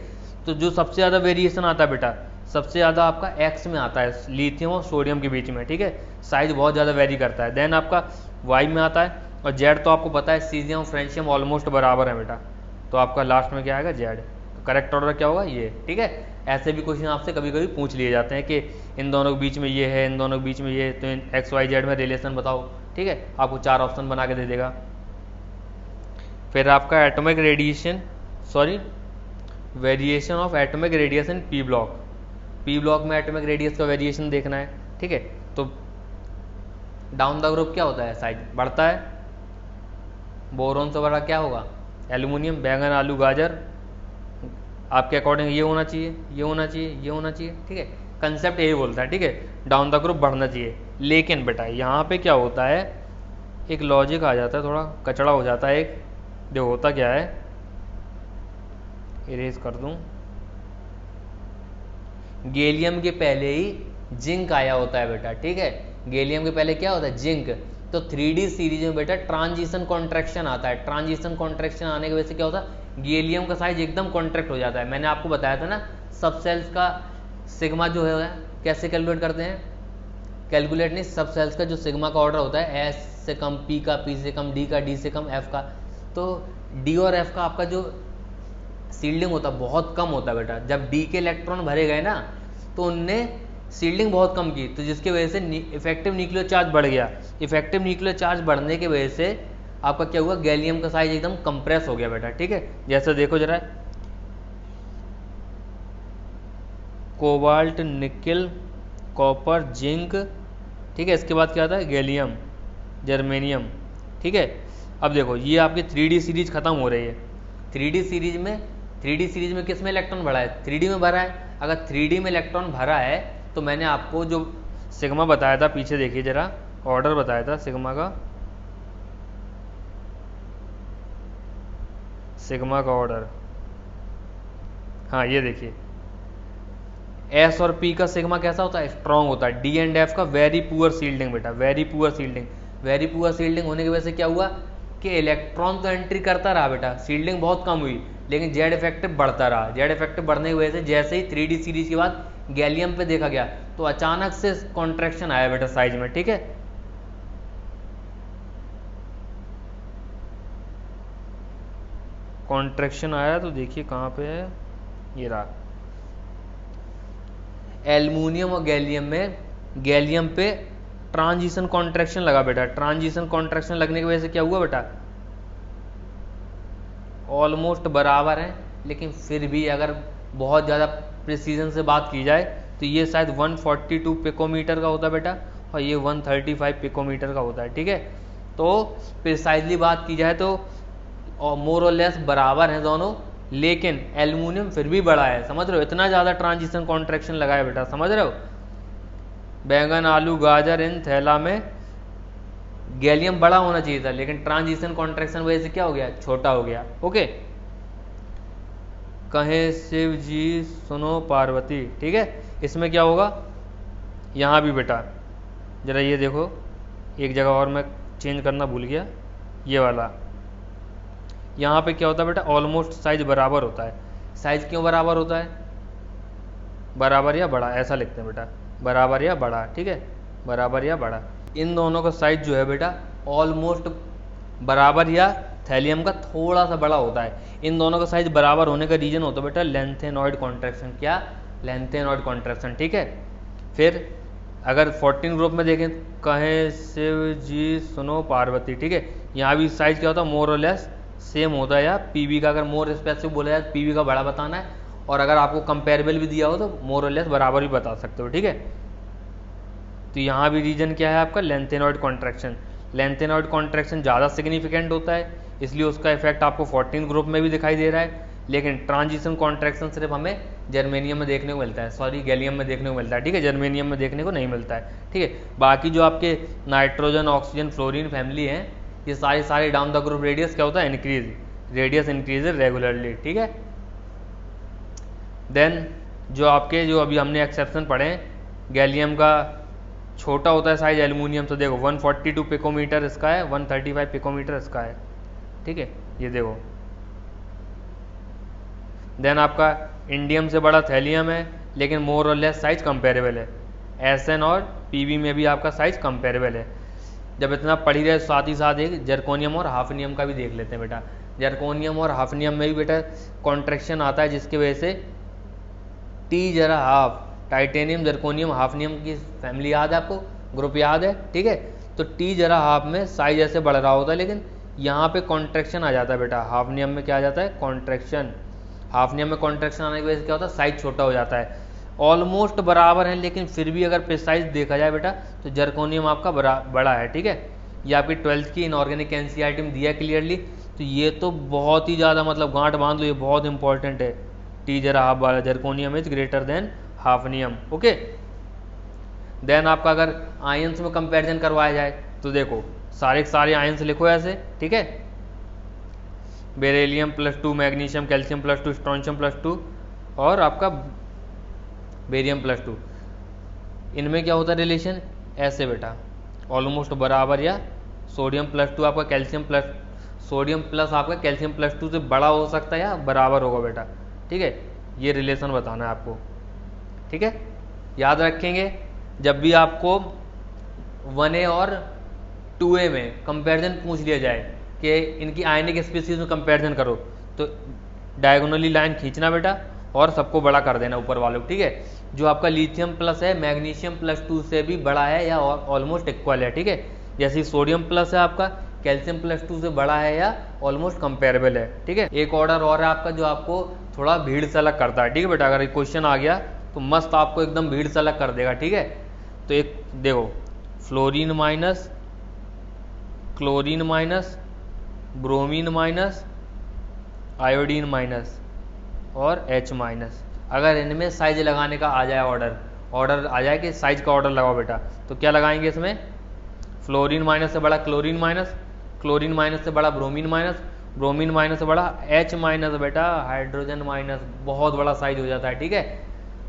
तो जो सबसे ज़्यादा वेरिएशन आता है बेटा, सबसे ज़्यादा आपका एक्स में आता है, लिथियम और सोडियम के बीच में, ठीक है, साइज बहुत ज़्यादा वेरी करता है। देन आपका वाई में आता है, और जेड तो आपको पता है सीजियम फ्रेंशियम ऑलमोस्ट बराबर है बेटा, तो आपका लास्ट में क्या आएगा, जेड। तो करेक्ट ऑर्डर क्या होगा, ये, ठीक है। ऐसे भी क्वेश्चन आपसे कभी कभी पूछ लिए जाते हैं कि इन दोनों के बीच में ये है, इन दोनों के बीच में ये, तो इन एक्स वाई जेड में रिलेशन बताओ, ठीक है, आपको 4 ऑप्शन बना के दे देगा। फिर आपका atomic radiation, sorry variation of atomic radiation P block, P block में एटॉमिक रेडियस का वेरिएशन देखना है, ठीक है। तो डाउन द ग्रुप क्या होता है, साइज बढ़ता है। बोरोन से बड़ा क्या होगा, एल्यूमिनियम। बैंगन, आलू, गाजर आपके अकॉर्डिंग ये होना चाहिए, ये होना चाहिए, ये होना चाहिए, ठीक है। कंसेप्ट यही बोलता है, ठीक है, डाउन द ग्रुप बढ़ना चाहिए। लेकिन बेटा यहाँ पे क्या होता है, एक लॉजिक आ जाता है, थोड़ा कचड़ा हो जाता है एक। जो होता क्या है, इरेज कर दूं, गैलियम के पहले ही जिंक आया होता है बेटा, ठीक है। गैलियम के पहले क्या होता है, जिंक। तो 3D सीरीज में बेटा ट्रांजिशन कॉन्ट्रैक्शन आता है। ट्रांजिशन कॉन्ट्रैक्शन आने की वजह से क्या होता है, गैलियम का साइज एकदम कॉन्ट्रैक्ट हो जाता है। मैंने आपको बताया था ना, सब सेल्स का सिग्मा जो है कैसे कैलकुलेट करते हैं, कैलकुलेट नहीं, सब सेल्स का जो सिग्मा का ऑर्डर होता है, एस से कम, पी का, पी से कम, डी का, डी से कम, एफ का। तो डी और एफ का आपका जो सील्डिंग होता है बहुत कम होता है बेटा। जब डी के इलेक्ट्रॉन भरे गए ना, तो उनने सील्डिंग बहुत कम की, तो जिसकी वजह से इफेक्टिव न्यूक्लियर चार्ज बढ़ गया। इफेक्टिव न्यूक्लियर चार्ज बढ़ने की वजह से आपका क्या हुआ, गैलियम का साइज एकदम कंप्रेस हो गया बेटा, ठीक है। जैसे देखो जरा, कोबाल्ट, निकल, कॉपर, जिंक, ठीक है। इसके बाद क्या आता है, गैलियम, जर्मेनियम, ठीक है। अब देखो ये आपकी 3D सीरीज खत्म हो रही है। 3D सीरीज में किस में इलेक्ट्रॉन भरा है, 3D में भरा है। अगर 3D में इलेक्ट्रॉन भरा है तो मैंने आपको जो सिग्मा बताया था, पीछे देखिए जरा, ऑर्डर बताया था सिग्मा का ऑर्डर, हाँ ये देखिए, एस और पी का सिग्मा कैसा होता है, स्ट्रॉन्ग होता है। डी एंड एफ का वेरी पुअर सील्डिंग बेटा, very poor shielding. Very poor shielding होने की वजह से क्या हुआ कि इलेक्ट्रॉन तो एंट्री करता रहा बेटा, सील्डिंग बहुत कम हुई, लेकिन जेड इफेक्टिव बढ़ता रहा। जेड इफेक्टिव बढ़ने की वजह से जैसे ही 3D सीरीज के बाद गैलियम पे देखा गया, तो अचानक से कॉन्ट्रैक्शन आया बेटा साइज में, ठीक है। कॉन्ट्रैक्शन आया तो देखिए कहाँ पे है, ये रहा। एल्युमिनियम और गैलियम में, गैलियम पे ट्रांजिशन कॉन्ट्रैक्शन लगा बेटा। ट्रांजिशन कॉन्ट्रैक्शन लगने की वजह से क्या हुआ बेटा, ऑलमोस्ट बराबर हैं, लेकिन फिर भी अगर बहुत ज़्यादा प्रिसीजन से बात की जाए तो ये शायद 142 पिकोमीटर का होता है बेटा, और ये 135 पिकोमीटर का होता है, ठीक है। तो प्रिसाइजली बात की जाए तो मोर और लेस बराबर हैं दोनों, लेकिन एल्युमिनियम फिर भी बड़ा है, समझ रहे हो, इतना ज़्यादा ट्रांजिशन कॉन्ट्रैक्शन लगा है बेटा, समझ रहे हो। बैंगन, आलू, गाजर, इन थैला में गैलियम बड़ा होना चाहिए था, लेकिन ट्रांजिशन कॉन्ट्रैक्शन वजह से क्या हो गया, छोटा हो गया, ओके। कहे शिव जी सुनो पार्वती, ठीक है। इसमें क्या होगा, यहाँ भी बेटा जरा ये देखो, एक जगह और मैं चेंज करना भूल गया, ये वाला, यहाँ पे क्या होता है बेटा, ऑलमोस्ट साइज बराबर होता है। साइज क्यों बराबर होता है, बराबर या बड़ा, ऐसा लिखते हैं बेटा, बराबर या बड़ा, ठीक है, बराबर या बड़ा। इन दोनों का साइज जो है बेटा ऑलमोस्ट बराबर या थैलियम का थोड़ा सा बड़ा होता है। इन दोनों का साइज बराबर होने का रीजन होता है बेटा लेंथेनॉइड कॉन्ट्रैक्शन। क्या, लेंथेनॉइड कॉन्ट्रैक्शन, ठीक है। फिर अगर 14 ग्रुप में देखें, कहे शिव जी सुनो पार्वती, ठीक है, यहाँ भी साइज क्या होता है, मोर और लेस सेम होता है। या पीवी का अगर मोर स्पेसिफिक बोला जाए, पीवी का बड़ा बताना है, और अगर आपको कंपेरेबल भी दिया हो तो मोर और लेस बराबर भी बता सकते हो, ठीक है। तो यहाँ भी रीजन क्या है आपका, लेंथेनॉइड कॉन्ट्रैक्शन। लेंथेनॉइड कॉन्ट्रैक्शन ज़्यादा सिग्निफिकेंट होता है, इसलिए उसका इफेक्ट आपको 14 ग्रुप में भी दिखाई दे रहा है, लेकिन ट्रांजिशन कॉन्ट्रैक्शन सिर्फ हमें जर्मेनियम में देखने को मिलता है, सॉरी गैलियम में देखने को मिलता है, ठीक है, जर्मेनियम में देखने को नहीं मिलता है, ठीक है। बाकी जो आपके नाइट्रोजन, ऑक्सीजन, फ्लोरीन फैमिली हैं, ये सारे डाउन द ग्रुप रेडियस क्या होता है, इंक्रीज, रेडियस इंक्रीज रेगुलरली, ठीक है। देन जो आपके जो अभी हमने एक्सेप्शन पढ़े हैं, गैलियम का छोटा होता है साइज एल्युमिनियम से, देखो 142 पिकोमीटर इसका है, 135 पिकोमीटर इसका है, ठीक है, ये देखो। देन आपका इंडियम से बड़ा थैलियम है, लेकिन मोर और लेस साइज कंपेरेबल है। एसएन और पीवी में भी आपका साइज कंपेरेबल है। जब इतना पढ़ ही रहे, साथ ही साथ एक जर्कोनियम और हाफनियम का भी देख लेते हैं बेटा। जर्कोनियम और हाफनियम में भी बेटा कॉन्ट्रैक्शन आता है, जिसकी वजह से टी जरा हाफ, टाइटेनियम, जर्कोनियम, हाफनियम की फैमिली याद है आपको, ग्रुप याद है, ठीक है। तो टी जरा हाफ में साइज ऐसे बढ़ रहा होता है, लेकिन यहाँ पे कॉन्ट्रैक्शन आ जाता है बेटा। हाफनियम में क्या आ जाता है, कॉन्ट्रैक्शन। हाफनियम में कॉन्ट्रैक्शन आने की वजह से क्या होता है, साइज छोटा हो जाता है। ऑलमोस्ट बराबर हैं, लेकिन फिर भी अगर प्रिसाइज देखा जाए बेटा तो जर्कोनियम आपका बड़ा है। ठीक है, ये आपकी 12th की इनऑर्गेनिक एनसीईआरटी में दिया क्लियरली। तो ये तो बहुत ही ज़्यादा मतलब गांठ बांध लो, ये बहुत इंपॉर्टेंट है। टी जरा हाफ वाला, zirconium is greater than hafnium. Okay, then आपका अगर आयंस में कंपैरिजन करवाया जाए तो देखो सारे के सारे आयंस लिखो ऐसे। ठीक है, बेरिलियम +2, मैग्नीशियम, कैल्शियम +2, स्ट्रोंशियम +2 और आपका बेरियम +2। इनमें क्या होता है रिलेशन, ऐसे बेटा ऑलमोस्ट बराबर, या सोडियम +2 आपका सोडियम प्लस आपका कैल्शियम +2 से बड़ा हो सकता है या बराबर होगा बेटा। ठीक है, ये रिलेशन बताना है आपको। ठीक है, याद रखेंगे जब भी आपको 1A और 2A में कंपैरिजन पूछ लिया जाए कि इनकी आयनिक स्पीशीज में कंपैरिजन करो, तो डायगोनली लाइन खींचना बेटा और सबको बड़ा कर देना ऊपर वालों को। ठीक है, जो आपका लिथियम प्लस है मैग्नीशियम +2 से भी बड़ा है या ऑलमोस्ट इक्वल है। ठीक है, जैसे सोडियम प्लस है आपका कैल्शियम +2 से बड़ा है या ऑलमोस्ट कंपेरेबल है। ठीक है, एक ऑर्डर और है आपका जो आपको थोड़ा भीड़ से अलग करता है। ठीक है बेटा, अगर क्वेश्चन आ गया तो मस्त आपको एकदम भीड़ से अलग कर देगा। ठीक है, तो एक देखो fluorine minus, chlorine minus, bromine minus, iodine minus और H माइनस। अगर इनमें साइज लगाने का आ जाए ऑर्डर आ जाए कि साइज का ऑर्डर लगाओ बेटा, तो क्या लगाएंगे इसमें, फ्लोरीन माइनस से बड़ा क्लोरीन माइनस, क्लोरीन माइनस से बड़ा ब्रोमीन माइनस, ब्रोमीन माइनस से बड़ा H माइनस बेटा हाइड्रोजन माइनस, बहुत बड़ा साइज हो जाता है। ठीक है,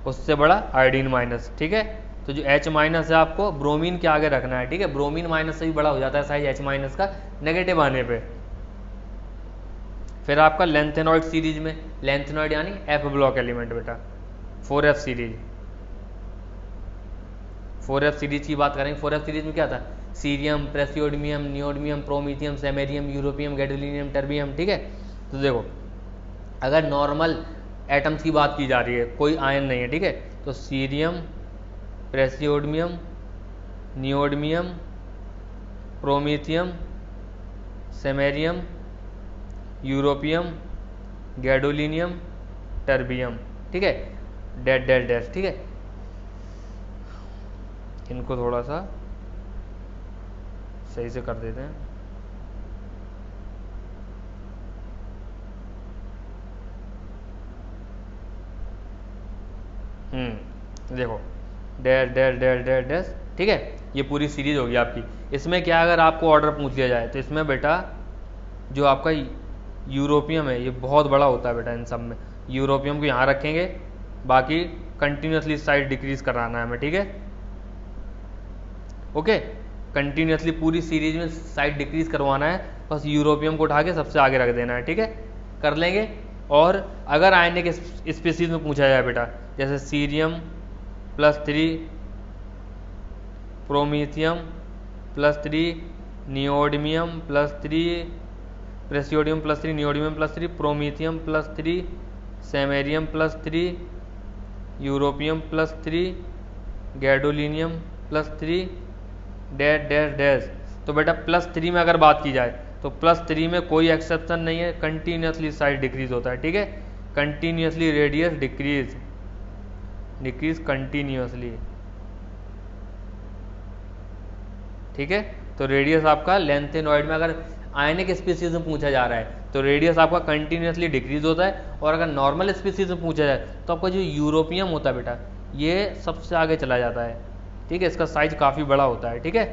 उससे बड़ा आयोडीन माइनस। ठीक है, तो जो H माइनस है आपको ब्रोमीन के आगे रखना है। ठीक है, ब्रोमीन माइनस से भी बड़ा हो जाता है साइज H माइनस का नेगेटिव आने पे। फिर आपका लेंथेनॉइड सीरीज में, लेंथेनॉइड यानी F ब्लॉक एलिमेंट बेटा, 4F सीरीज। 4F सीरीज की बात करेंगे, 4F सीरीज में क्या था, cerium, praseodymium, neodymium, promethium, samarium, europium, gadolinium, terbium. ठीक है, तो देखो अगर नॉर्मल एटम्स की बात की जा रही है, कोई आयन नहीं है। ठीक है, तो cerium, praseodymium, neodymium, promethium, samarium, europium, gadolinium, terbium. ठीक है, डैश डैश डैश। ठीक है, इनको थोड़ा सा सही से कर देते हैं। देखो dash dash dash dash dash. ठीक है, ये पूरी सीरीज होगी आपकी। इसमें क्या अगर आपको ऑर्डर पूछ लिया जाए तो इसमें बेटा जो आपका यूरोपियम है ये बहुत बड़ा होता है बेटा। इन सब में यूरोपियम को यहाँ रखेंगे, बाकी कंटिन्यूसली साइज डिक्रीज कराना है हमें। ठीक है, ओके, कंटिन्यूसली पूरी सीरीज में साइज डिक्रीज करवाना है, बस यूरोपियम को उठा के सबसे आगे रख देना है। ठीक है, कर लेंगे। और अगर आयनिक स्पीशीज में पूछा जाए बेटा, जैसे cerium +3, promethium +3, neodymium +3, praseodymium +3, neodymium +3, promethium +3, samarium +3, europium +3, gadolinium +3, dash dash dash. तो बेटा +3 में अगर बात की जाए तो +3 में कोई एक्सेप्शन नहीं है, कंटिन्यूसली साइज डिक्रीज होता है। ठीक है, कंटिन्यूसली रेडियस डिक्रीज कंटिन्यूसली। ठीक है, तो रेडियस आपका लेंथेनॉइड में अगर आयनिक स्पीशीज में पूछा जा रहा है तो रेडियस आपका कंटिन्यूसली डिक्रीज होता है। और अगर नॉर्मल स्पीशीज में पूछा जाए तो आपका जो यूरोपियम होता है बेटा ये सबसे आगे चला जाता है। ठीक है, इसका साइज काफ़ी बड़ा होता है। ठीक है,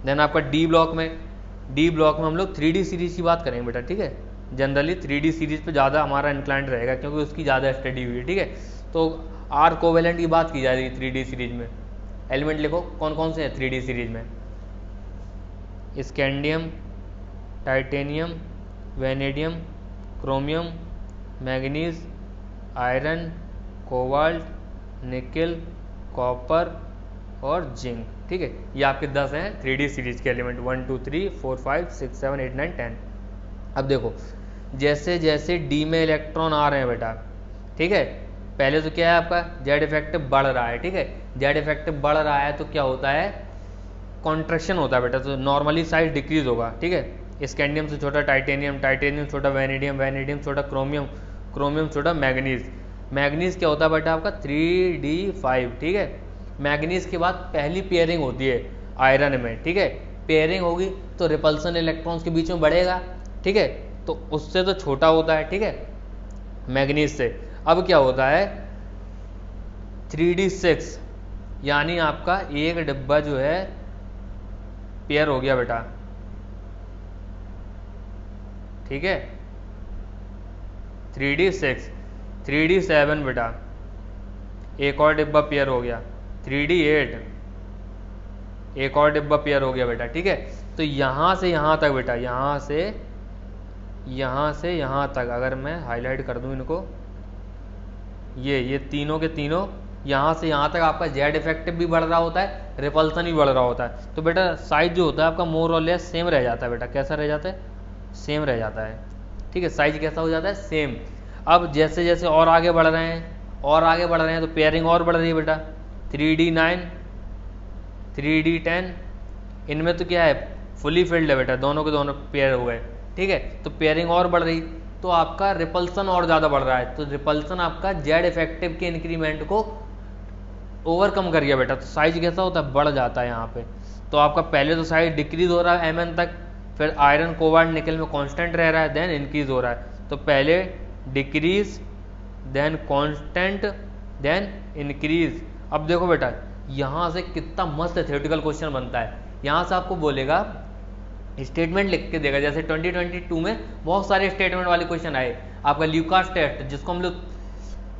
देन आपका डी ब्लॉक में हम लोग 3D सीरीज की बात करेंगे बेटा। ठीक है, जनरली 3D सीरीज पे ज़्यादा हमारा इंक्लाइंड रहेगा क्योंकि उसकी ज़्यादा स्टडी हुई है। ठीक है, तो आर कोवेलेंट की बात की जा रही है 3D सीरीज में। एलिमेंट लिखो कौन कौन से हैं 3D सीरीज में, scandium, titanium, vanadium, chromium, manganese, iron, cobalt, nickel, copper और जिंक। ठीक है, ये आपके 10 हैं 3D सीरीज के एलिमेंट, 1 2 3 4 5 6 7 8 9 10। अब देखो जैसे जैसे डी में इलेक्ट्रॉन आ रहे हैं बेटा, ठीक है, पहले तो क्या है आपका जेड इफेक्टिव बढ़ रहा है। ठीक है, जेड इफेक्टिव बढ़ रहा है तो क्या होता है, कॉन्ट्रैक्शन होता है बेटा, तो नॉर्मली साइज डिक्रीज होगा। ठीक है, स्कैंडियम से छोटा टाइटेनियम, टाइटेनियम छोटा वेनेडियम, वेनेडियम छोटा क्रोमियम, क्रोमियम छोटा मैग्नीज। मैग्नीज क्या होता है बेटा आपका 3d5, ठीक है। मैग्नीज के बाद पहली पेयरिंग होती है आयरन में, ठीक है। पेयरिंग होगी तो रिपल्सन इलेक्ट्रॉन्स के बीच में बढ़ेगा, ठीक है, तो उससे तो छोटा होता है, ठीक है, मैग्नीज से। अब क्या होता है 3d6, यानी आपका एक डिब्बा जो है पेयर हो गया बेटा, ठीक है। 3d6, 3d7 बेटा, एक और डिब्बा पेयर हो गया। 3d8, एक और डिब्बा पेयर हो गया बेटा, ठीक है। तो यहाँ से यहाँ तक बेटा, यहाँ से यहाँ तक अगर मैं हाईलाइट कर दूँ इनको, ये तीनों के तीनों यहाँ से यहाँ तक आपका जेड इफेक्टिव भी बढ़ रहा होता है, रिपल्सन भी बढ़ रहा होता है। तो बेटा साइज जो होता है आपका मोर और लेस सेम रह जाता है बेटा। कैसा रह जाता है? सेम रह जाता है, ठीक है। साइज कैसा हो जाता है? सेम। अब जैसे जैसे और आगे बढ़ रहे हैं तो पेयरिंग और बढ़ रही है बेटा। 3d9, 3d10, इनमें तो क्या है, फुली फिल्ड है बेटा, दोनों के दोनों पेयर हो गए, ठीक है। तो पेयरिंग और बढ़ रही तो आपका रिपल्सन और ज़्यादा बढ़ रहा है, तो रिपल्सन आपका जेड इफेक्टिव के इंक्रीमेंट को ओवरकम कर गया बेटा। तो साइज कैसा होता है? बढ़ जाता है यहाँ पे। तो आपका पहले तो साइज डिक्रीज हो रहा है mn तक, फिर आयरन कोबाल्ट निकल में कांस्टेंट रह रहा है, देन इंक्रीज हो रहा है। तो पहले decrease, then constant, then increase. अब देखो बेटा यहाँ से कितना मस्त थ्योरेटिकल क्वेश्चन बनता है। यहाँ से आपको बोलेगा, स्टेटमेंट लिख के देगा, जैसे 2022 में बहुत सारे स्टेटमेंट वाले क्वेश्चन आए। आपका ल्यूकास टेस्ट, जिसको हम लोग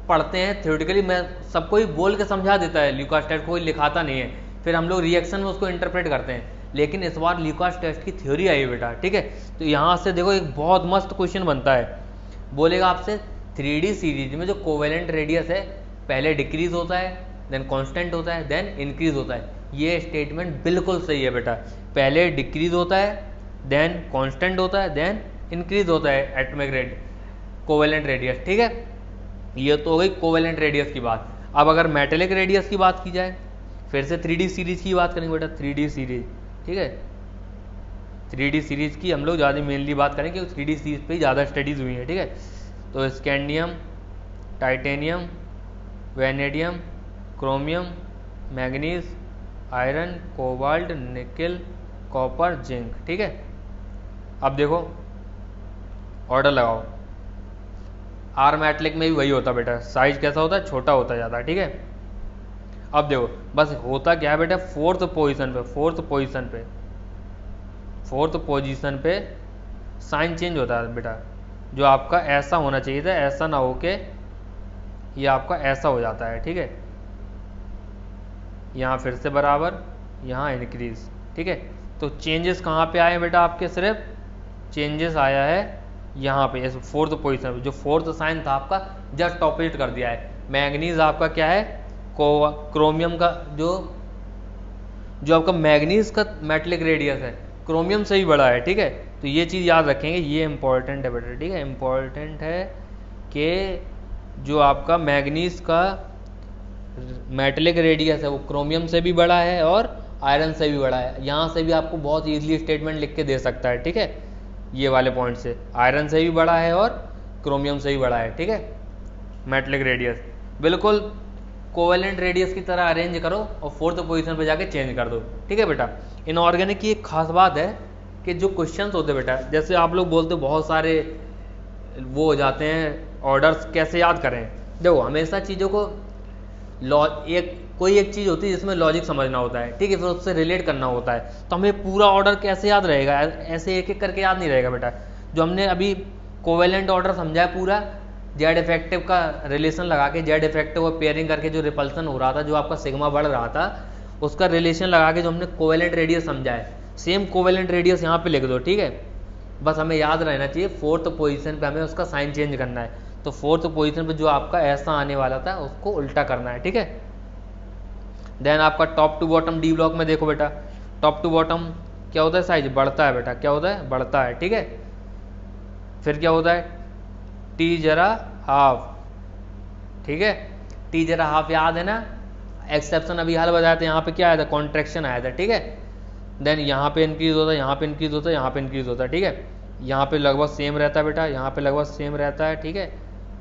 पढ़ते हैं थ्योरेटिकली, मैं सबको ही बोल के समझा देता है, ल्यूकास टेस्ट कोई लिखाता नहीं है, फिर हम लोग रिएक्शन में उसको इंटरप्रेट करते हैं। लेकिन इस बार ल्यूकास टेस्ट की थ्योरी आई है बेटा, ठीक है। तो यहाँ से देखो एक बहुत मस्त क्वेश्चन बनता है। बोलेगा आपसे 3D सीरीज में जो कोवेलेंट रेडियस है पहले डिक्रीज होता है, देन कांस्टेंट होता है, देन इंक्रीज होता है। ये स्टेटमेंट बिल्कुल सही है बेटा। पहले डिक्रीज होता है, देन कांस्टेंट होता है, देन इंक्रीज होता है एटॉमिक रेड कोवेलेंट रेडियस, ठीक है। ये तो हो गई कोवेलेंट रेडियस की बात। अब अगर मेटेलिक रेडियस की बात की जाए, फिर से 3D सीरीज की बात करेंगे बेटा, 3D सीरीज, ठीक है। 3D सीरीज की हम लोग ज़्यादा मेनली बात करेंगे क्योंकि 3D सीरीज पे ही ज़्यादा स्टडीज़ हुई हैं, ठीक है। तो scandium, titanium, vanadium, chromium, manganese, iron, cobalt, निकल, कॉपर, जिंक, ठीक है। अब देखो ऑर्डर लगाओ। आर मेटलिक में भी वही होता बेटा, साइज कैसा होता है? छोटा होता जाता है, ठीक है। अब देखो बस होता क्या है बेटा, फोर्थ पोजीशन पे साइन चेंज होता है बेटा। जो आपका ऐसा होना चाहिए था, ऐसा ना हो के ये आपका ऐसा हो जाता है, ठीक है। यहाँ फिर से बराबर, यहाँ इंक्रीज, ठीक है। तो चेंजेस कहाँ पे आए हैं बेटा आपके? सिर्फ चेंजेस आया है यहाँ पे, इस फोर्थ पोजीशन पे। जो फोर्थ साइन था आपका जस्ट ऑपोजिट कर दिया है। मैग्नीज आपका क्या है? क्रोमियम का जो आपका मैग्नीज का मेटलिक रेडियस है क्रोमियम से ही बड़ा है, ठीक है। तो ये चीज़ याद रखेंगे, ये इंपॉर्टेंट है बेटा, ठीक है। इंपॉर्टेंट है कि जो आपका मैग्नीज का मेटलिक रेडियस है वो क्रोमियम से भी बड़ा है और आयरन से भी बड़ा है। यहाँ से भी आपको बहुत ईजिली स्टेटमेंट लिख के दे सकता है, ठीक है। ये वाले पॉइंट से आयरन से भी बड़ा है और क्रोमियम से भी बड़ा है, ठीक है। मेटलिक रेडियस बिल्कुल कोवेलेंट रेडियस की तरह अरेंज करो और फोर्थ पोजीशन पे जाके चेंज कर दो, ठीक है बेटा। इनऑर्गेनिक की एक खास बात है कि जो क्वेश्चंस होते हैं बेटा, जैसे आप लोग बोलते हो बहुत सारे वो हो जाते हैं ऑर्डर्स, कैसे याद करें? देखो हमेशा चीज़ों को कोई एक चीज़ होती है जिसमें लॉजिक समझना होता है, ठीक है, फिर उससे रिलेट करना होता है। तो हमें पूरा ऑर्डर कैसे याद रहेगा? ऐसे एक एक करके याद नहीं रहेगा बेटा। जो हमने अभी कोवेलेंट ऑर्डर समझा है पूरा, जेड इफेक्टिव का रिलेशन लगा के, जेड इफेक्टिव और पेयरिंग करके जो रिपल्सन हो रहा था, जो आपका सिग्मा बढ़ रहा था, उसका रिलेशन लगा के जो हमने कोवेलेंट रेडियस समझा है, सेम कोवेलेंट रेडियस यहाँ पे लिख दो, ठीक है। बस हमें याद रहना चाहिए फोर्थ पोजीशन पे हमें उसका साइन चेंज करना है। तो फोर्थ पोजीशन पे जो आपका ऐसा आने वाला था उसको उल्टा करना है, ठीक है। देन आपका top to bottom D block में देखो बेटा, टॉप टू बॉटम क्या होता है? साइज बढ़ता है बेटा, क्या होता है? बढ़ता है, ठीक है। फिर क्या होता है? टी जरा हाफ, ठीक है। टी जरा हाफ याद है ना? एक्सेप्शन अभी हाल बताया था, यहाँ पे क्या आया था? कॉन्ट्रैक्शन आया था, ठीक है। देन यहाँ पे इंक्रीज होता है, यहाँ पे इंक्रीज होता है, यहाँ पे इंक्रीज होता है, ठीक है। यहाँ पे लगभग सेम रहता है बेटा, यहाँ पे लगभग सेम रहता है, ठीक है।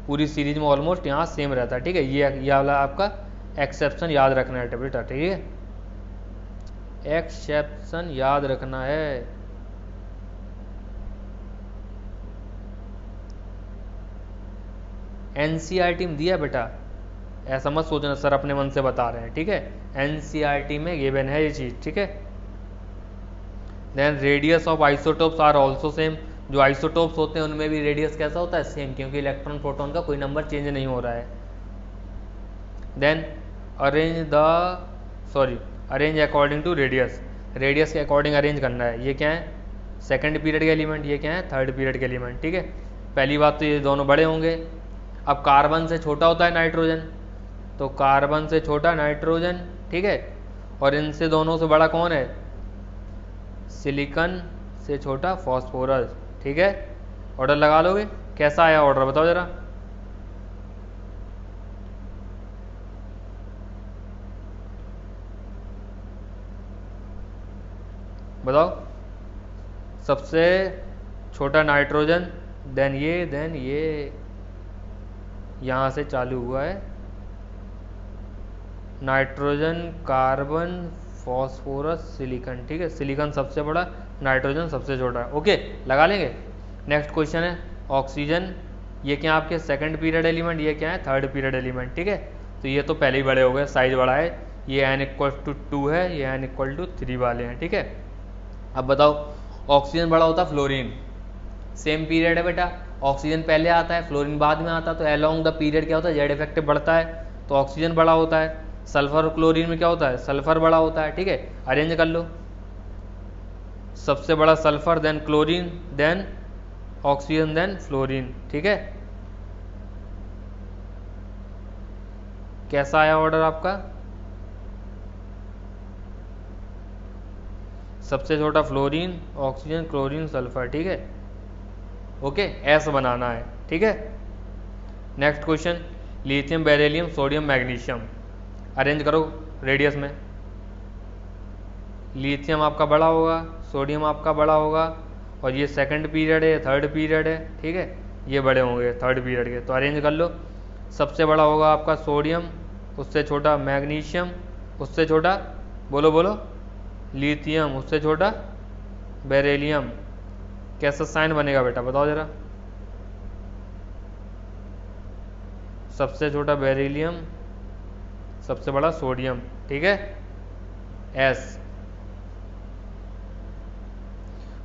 पूरी सीरीज में ऑलमोस्ट यहाँ सेम रहता है, ठीक है। ये वाला आपका एक्सेप्शन याद रखना है बेटा, ठीक है, एक्सेप्शन याद रखना है। एनसीईआरटी में दिया बेटा, ऐसा मत सोचना सर अपने मन से बता रहे हैं, ठीक है, एनसीईआरटी में गिवन है ये चीज, ठीक है। Then radius of isotopes are also same, जो आइसोटोप्स होते हैं उनमें भी रेडियस कैसा होता है, सेम, क्योंकि इलेक्ट्रॉन प्रोटॉन का कोई नंबर चेंज नहीं हो रहा है। Then arrange according to radius, radius के अकॉर्डिंग अरेंज करना है। ये क्या है, सेकंड पीरियड के एलिमेंट, ये क्या है, थर्ड पीरियड के एलिमेंट, ठीक है। पहली बात तो ये दोनों बड़े होंगे। अब कार्बन से छोटा होता है नाइट्रोजन, तो कार्बन से छोटा नाइट्रोजन, ठीक है, और इनसे दोनों से बड़ा कौन है, सिलिकॉन से छोटा फॉस्फोरस, ठीक है। ऑर्डर लगा लोगे, कैसा आया ऑर्डर बताओ जरा, बताओ। सबसे छोटा नाइट्रोजन, देन ये यहां से चालू हुआ है, नाइट्रोजन, कार्बन, फॉस्फोरस, सिलिकॉन, ठीक है। सिलिकॉन सबसे बड़ा, नाइट्रोजन सबसे छोटा, ओके, लगा लेंगे। नेक्स्ट क्वेश्चन है ऑक्सीजन, ये क्या आपके सेकंड पीरियड एलिमेंट, ये क्या है, थर्ड पीरियड एलिमेंट, ठीक है। तो ये तो पहले ही बड़े हो गए, साइज बड़ा है, ये n=2 है, ये n=3 वाले हैं, ठीक है। अब बताओ ऑक्सीजन बड़ा होता फ्लोरीन, सेम पीरियड है बेटा, ऑक्सीजन पहले आता है फ्लोरीन बाद में आता है, तो अलोंग द पीरियड क्या होता है, जेड इफेक्टिव बढ़ता है, तो ऑक्सीजन बड़ा होता है। सल्फर और क्लोरीन में क्या होता है, सल्फर बड़ा होता है, ठीक है। अरेंज कर लो, सबसे बड़ा sulphur, then chlorine, then oxygen, then fluorine, ठीक है। कैसा आया ऑर्डर आपका, सबसे छोटा फ्लोरीन, ऑक्सीजन, क्लोरीन, सल्फर, ठीक है, ओके, ऐसा बनाना है, ठीक है। Next question, lithium, beryllium, sodium, magnesium, arrange करो रेडियस में। लिथियम आपका बड़ा होगा, सोडियम आपका बड़ा होगा, और ये सेकंड पीरियड है, थर्ड पीरियड है, ठीक है, ये बड़े होंगे थर्ड पीरियड के, तो अरेंज कर लो। सबसे बड़ा होगा आपका सोडियम, उससे छोटा मैग्नीशियम, उससे छोटा, बोलो बोलो, लिथियम, उससे छोटा बेरिलियम। कैसा साइन बनेगा बेटा बताओ जरा, सबसे छोटा बेरिलियम, सबसे बड़ा सोडियम, ठीक है, एस।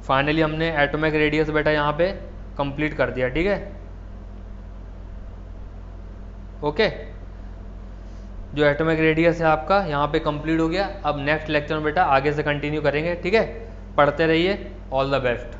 फाइनली हमने एटॉमिक रेडियस बेटा यहाँ पे कंप्लीट कर दिया, ठीक है, ओके। जो एटॉमिक रेडियस है आपका यहाँ पे कंप्लीट हो गया। अब नेक्स्ट लेक्चर में बेटा आगे से कंटिन्यू करेंगे, ठीक है, पढ़ते रहिए, ऑल द बेस्ट।